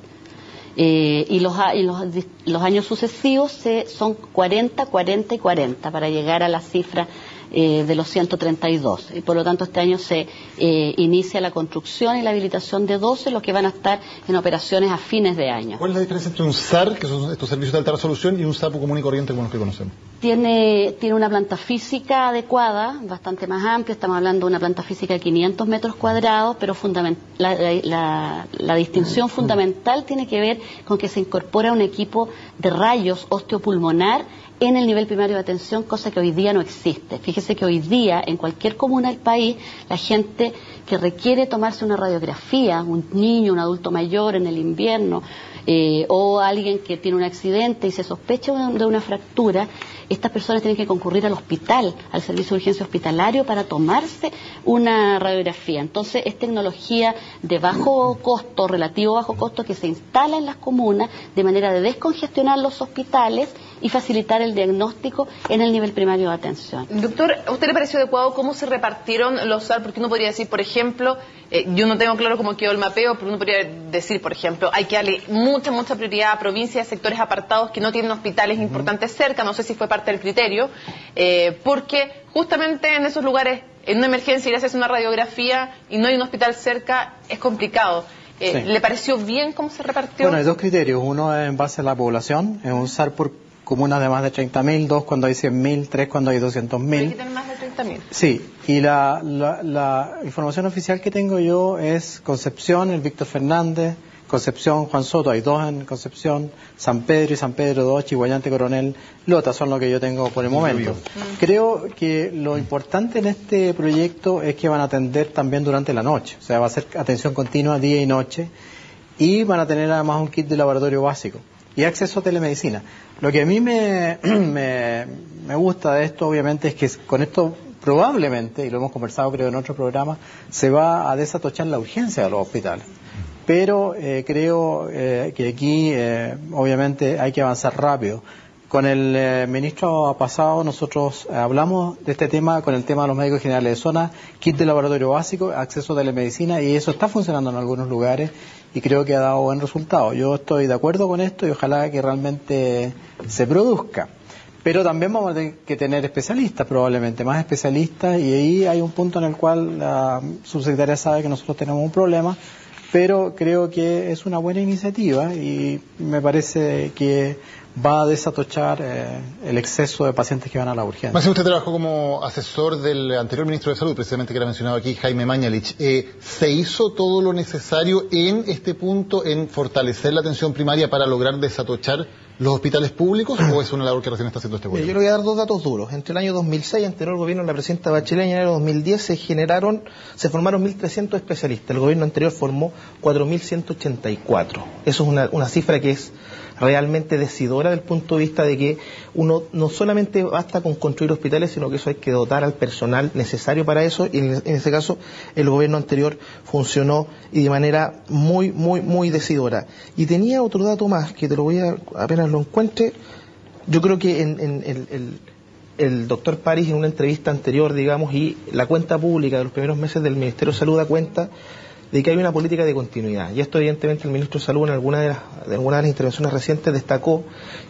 Y los años sucesivos son 40, 40 y 40 para llegar a la cifra de los 132. Y por lo tanto este año se inicia la construcción y la habilitación de 12, los que van a estar en operaciones a fines de año. ¿Cuál es la diferencia entre un SAR, que son estos servicios de alta resolución, y un SAPO común y corriente como los que conocemos? Tiene una planta física adecuada, bastante más amplia. Estamos hablando de una planta física de 500 metros cuadrados, pero la distinción fundamental tiene que ver con que se incorpora un equipo de rayos osteopulmonar en el nivel primario de atención, cosa que hoy día no existe. Fíjese que hoy día en cualquier comuna del país, la gente que requiere tomarse una radiografía, un niño, un adulto mayor en el invierno, o alguien que tiene un accidente y se sospecha de una fractura, estas personas tienen que concurrir al hospital, al servicio de urgencia hospitalario para tomarse una radiografía. Entonces es tecnología de bajo costo, relativo bajo costo, que se instala en las comunas de manera de descongestionar los hospitales y facilitar el diagnóstico en el nivel primario de atención. Doctor, ¿a usted le pareció adecuado cómo se repartieron los SAR? Porque uno podría decir, por ejemplo, yo no tengo claro cómo quedó el mapeo, pero uno podría decir, por ejemplo, hay que darle mucha prioridad a provincias, sectores apartados que no tienen hospitales importantes cerca, no sé si fue parte del criterio, porque justamente en esos lugares, en una emergencia, ir a hacerse una radiografía y no hay un hospital cerca, es complicado. Sí. ¿Le pareció bien cómo se repartió? Bueno, hay dos criterios. Uno es en base a la población, es un SAR por comunas de más de 30.000, dos cuando hay 100.000, tres cuando hay 200.000. Hay que tener más de 30.000. Sí, y la información oficial que tengo yo es Concepción, el Víctor Fernández, Concepción, Juan Soto, hay dos en Concepción, San Pedro y San Pedro II, Chihuayante, Coronel, Lota, son lo que yo tengo por el momento. Creo que lo importante en este proyecto es que van a atender también durante la noche, o sea, va a ser atención continua día y noche, y van a tener además un kit de laboratorio básico y acceso a telemedicina. Lo que a mí me gusta de esto, obviamente, es que con esto probablemente, y lo hemos conversado creo en otro programa, se va a desatochar la urgencia de los hospitales. Pero creo que aquí obviamente hay que avanzar rápido. Con el ministro pasado nosotros hablamos de este tema, con el tema de los médicos generales de zona, kit de laboratorio básico, acceso a telemedicina, y eso está funcionando en algunos lugares y creo que ha dado buen resultado. Yo estoy de acuerdo con esto y ojalá que realmente se produzca. Pero también vamos a tener que tener especialistas, probablemente, más especialistas, y ahí hay un punto en el cual la subsecretaria sabe que nosotros tenemos un problema, pero creo que es una buena iniciativa y me parece que va a desatochar el exceso de pacientes que van a la urgencia. Máximo, usted trabajó como asesor del anterior ministro de Salud, precisamente que era mencionado aquí, Jaime Mañalich. ¿Se hizo todo lo necesario en este punto, en fortalecer la atención primaria para lograr desatochar los hospitales públicos, o es una labor que recién está haciendo este gobierno? Yo le voy a dar dos datos duros. Entre el año 2006, anterior gobierno de la presidenta Bachelet, y en el año 2010 se formaron 1.300 especialistas. El gobierno anterior formó 4.184. Eso es una cifra que es realmente decidora del punto de vista de que uno no solamente basta con construir hospitales, sino que eso hay que dotar al personal necesario para eso, y en ese caso el gobierno anterior funcionó y de manera muy decidora. Y tenía otro dato más que te lo voy a, apenas lo encuentre. Yo creo que el doctor París, en una entrevista anterior, digamos, y la cuenta pública de los primeros meses del Ministerio de Salud da cuenta de que hay una política de continuidad. Y esto, evidentemente, el ministro de Salud en alguna de las intervenciones recientes destacó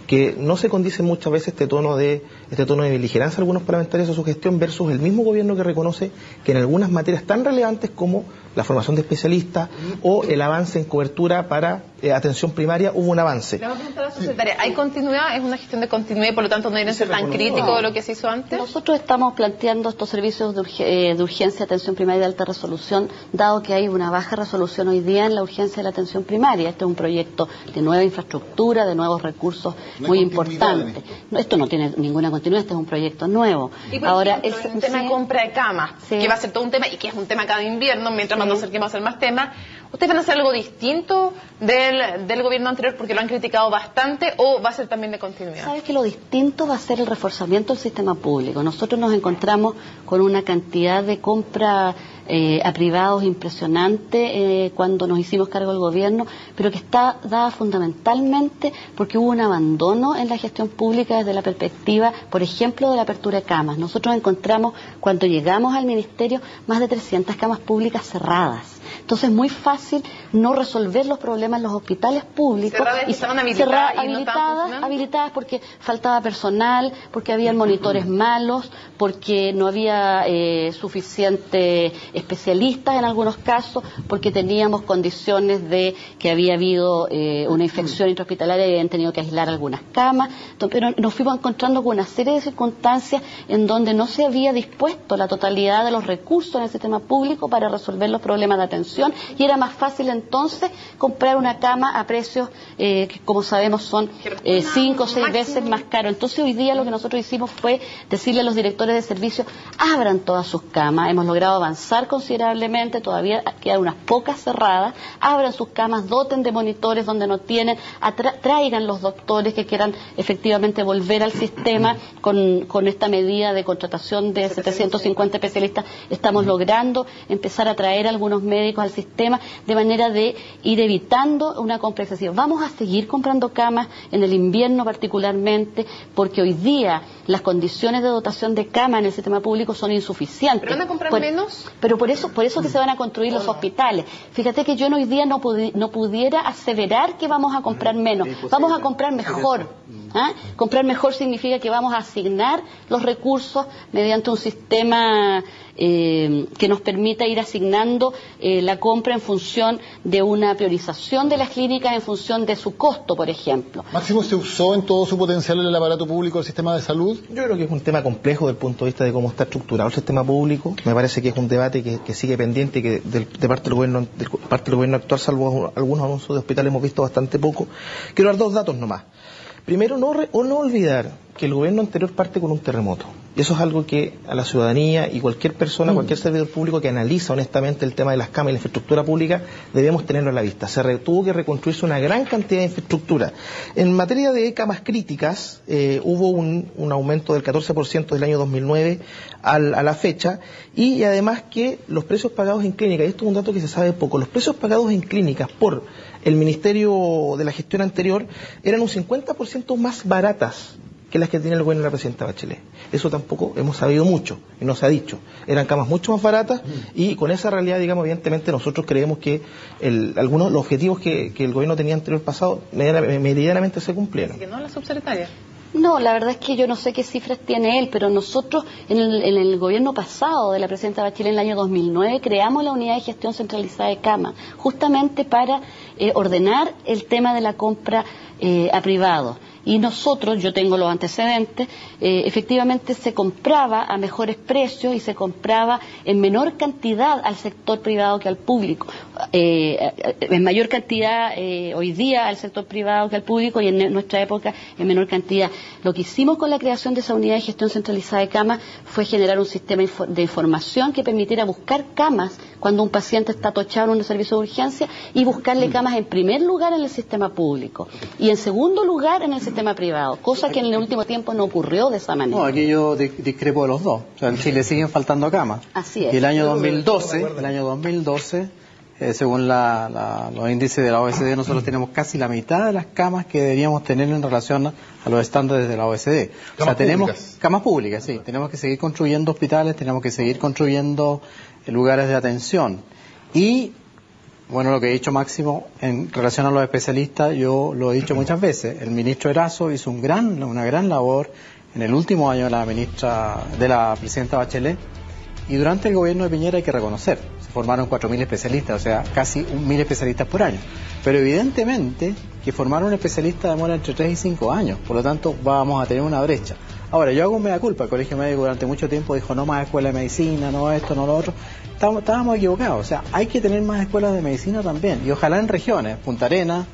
que no se condice muchas veces este tono de beligerancia de algunos parlamentarios a su gestión versus el mismo gobierno que reconoce que en algunas materias tan relevantes como la formación de especialistas o el avance en cobertura para atención primaria hubo un avance. Le vamos a preguntar a la secretaria, ¿hay continuidad? ¿Es una gestión de continuidad y por lo tanto no deben ser tan críticos de lo que se hizo antes? Nosotros estamos planteando estos servicios de urgencia, atención primaria de alta resolución, dado que hay una baja resolución hoy día en la urgencia de la atención primaria. Este es un proyecto de nueva infraestructura, de nuevos recursos muy importantes. Esto no tiene ninguna continuidad, este es un proyecto nuevo. Y por ahora ejemplo, el tema de compra de camas, que va a ser todo un tema y que es un tema cada invierno, mientras más nos acerquemos a hacer más temas. ¿Ustedes van a hacer algo distinto del gobierno anterior porque lo han criticado bastante, o va a ser también de continuidad? Sabes que lo distinto va a ser el reforzamiento del sistema público. Nosotros nos encontramos con una cantidad de compra a privados impresionante cuando nos hicimos cargo del gobierno, pero que está dada fundamentalmente porque hubo un abandono en la gestión pública desde la perspectiva, por ejemplo, de la apertura de camas. Nosotros encontramos, cuando llegamos al ministerio, más de 300 camas públicas cerradas. Entonces es muy fácil no resolver los problemas en los hospitales públicos. Cerradas, y estaban habilitadas, habilitadas porque faltaba personal, porque habían monitores malos, porque no había suficiente especialistas en algunos casos, porque teníamos condiciones de que había habido una infección intrahospitalaria y habían tenido que aislar algunas camas. Pero nos fuimos encontrando con una serie de circunstancias en donde no se había dispuesto la totalidad de los recursos en el sistema público para resolver los problemas de atención, y era más fácil entonces comprar una cama a precios que, como sabemos, son 5 o 6 veces más caros. Entonces hoy día lo que nosotros hicimos fue decirle a los directores de servicio: abran todas sus camas. Hemos logrado avanzar considerablemente, todavía quedan unas pocas cerradas. Abran sus camas, doten de monitores donde no tienen, traigan los doctores que quieran efectivamente volver al sistema. Con esta medida de contratación de 750 especialistas estamos logrando empezar a traer algunos médicos al sistema, de manera de ir evitando una compra excesiva. Vamos a seguir comprando camas en el invierno particularmente, porque hoy día las condiciones de dotación de camas en el sistema público son insuficientes. ¿Pero van a comprar menos? Pero por eso que se van a construir los hospitales. Fíjate que yo hoy día no pudiera aseverar que vamos a comprar menos, vamos a comprar mejor. ¿Ah? Comprar mejor significa que vamos a asignar los recursos mediante un sistema que nos permita ir asignando la compra en función de una priorización de las clínicas en función de su costo, por ejemplo. Máximo, ¿se usó en todo su potencial el aparato público del sistema de salud? Yo creo que es un tema complejo desde el punto de vista de cómo está estructurado el sistema público. Me parece que es un debate que sigue pendiente y que de parte del gobierno actual, salvo algunos anuncios de hospitales, hemos visto bastante poco. Quiero dar dos datos nomás. Primero, no olvidar que el gobierno anterior parte con un terremoto. Y eso es algo que a la ciudadanía y cualquier persona, cualquier servidor público que analiza honestamente el tema de las camas y la infraestructura pública, debemos tenerlo a la vista. Tuvo que reconstruirse una gran cantidad de infraestructura. En materia de camas críticas, hubo un aumento del 14% del año 2009 a la fecha, y además que los precios pagados en clínicas, y esto es un dato que se sabe poco, los precios pagados en clínicas por el Ministerio de la gestión anterior eran un 50% más baratas que las que tiene el gobierno de la presidenta Bachelet. Eso tampoco hemos sabido mucho y no se ha dicho. Eran camas mucho más baratas y con esa realidad, digamos, evidentemente nosotros creemos que algunos de los objetivos que el gobierno tenía anterior pasado medianamente se cumplieron. Así que no, la subsecretaria. No, la verdad es que yo no sé qué cifras tiene él, pero nosotros en el gobierno pasado de la presidenta Bachelet en el año 2009 creamos la unidad de gestión centralizada de camas, justamente para ordenar el tema de la compra a privados. Y nosotros, yo tengo los antecedentes, efectivamente se compraba a mejores precios y se compraba en menor cantidad al sector privado que al público. En mayor cantidad hoy día al sector privado que al público, y en nuestra época en menor cantidad. Lo que hicimos con la creación de esa unidad de gestión centralizada de camas fue generar un sistema de información que permitiera buscar camas cuando un paciente está atochado en un servicio de urgencia y buscarle camas en primer lugar en el sistema público y en segundo lugar en el sistema privado, cosa que en el último tiempo no ocurrió de esa manera. No, aquí yo discrepo de los dos. O sea, en Chile siguen faltando camas. Así es. Y el año 2012, según los índices de la OECD, nosotros tenemos casi la mitad de las camas que deberíamos tener en relación a los estándares de la OECD. O sea, tenemos camas públicas, sí. Tenemos que seguir construyendo hospitales, tenemos que seguir construyendo lugares de atención. Y, bueno, lo que ha dicho Máximo en relación a los especialistas, yo lo he dicho muchas veces. El ministro Erazo hizo una gran labor en el último año de la presidenta Bachelet, y durante el gobierno de Piñera hay que reconocer, se formaron 4.000 especialistas, o sea, casi 1.000 especialistas por año. Pero evidentemente que formar un especialista demora entre 3 y 5 años, por lo tanto vamos a tener una brecha. Ahora, yo hago un mea culpa, el Colegio Médico durante mucho tiempo dijo no más escuela de medicina, no esto, no lo otro. Estábamos equivocados, o sea, hay que tener más escuelas de medicina también, y ojalá en regiones, Punta Arenas,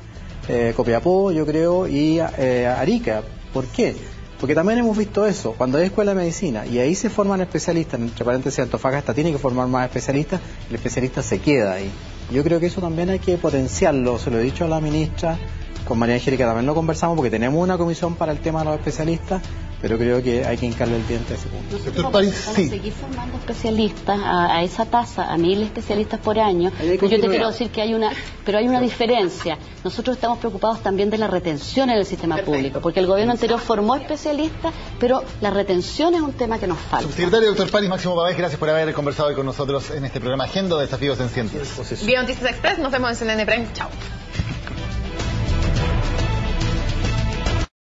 Copiapó, yo creo, y Arica. ¿Por qué? Porque también hemos visto eso, cuando hay escuela de medicina y ahí se forman especialistas, entre paréntesis Antofagasta tiene que formar más especialistas, el especialista se queda ahí. Yo creo que eso también hay que potenciarlo, se lo he dicho a la ministra, con María Angélica también lo conversamos porque tenemos una comisión para el tema de los especialistas, pero creo que hay que hincarle el diente a ese punto. Nosotros vamos a seguir formando especialistas a esa tasa, a 1.000 especialistas por año. Yo te quiero decir que hay una diferencia. Nosotros estamos preocupados también de la retención en el sistema público, porque el gobierno anterior formó especialistas, pero la retención es un tema que nos falta. Subsecretario doctor París, Máximo Pavés, gracias por haber conversado hoy con nosotros en este programa Agenda de Desafíos en Ciencias. Vía Noticias Express, nos vemos en CNN Prime. Chao.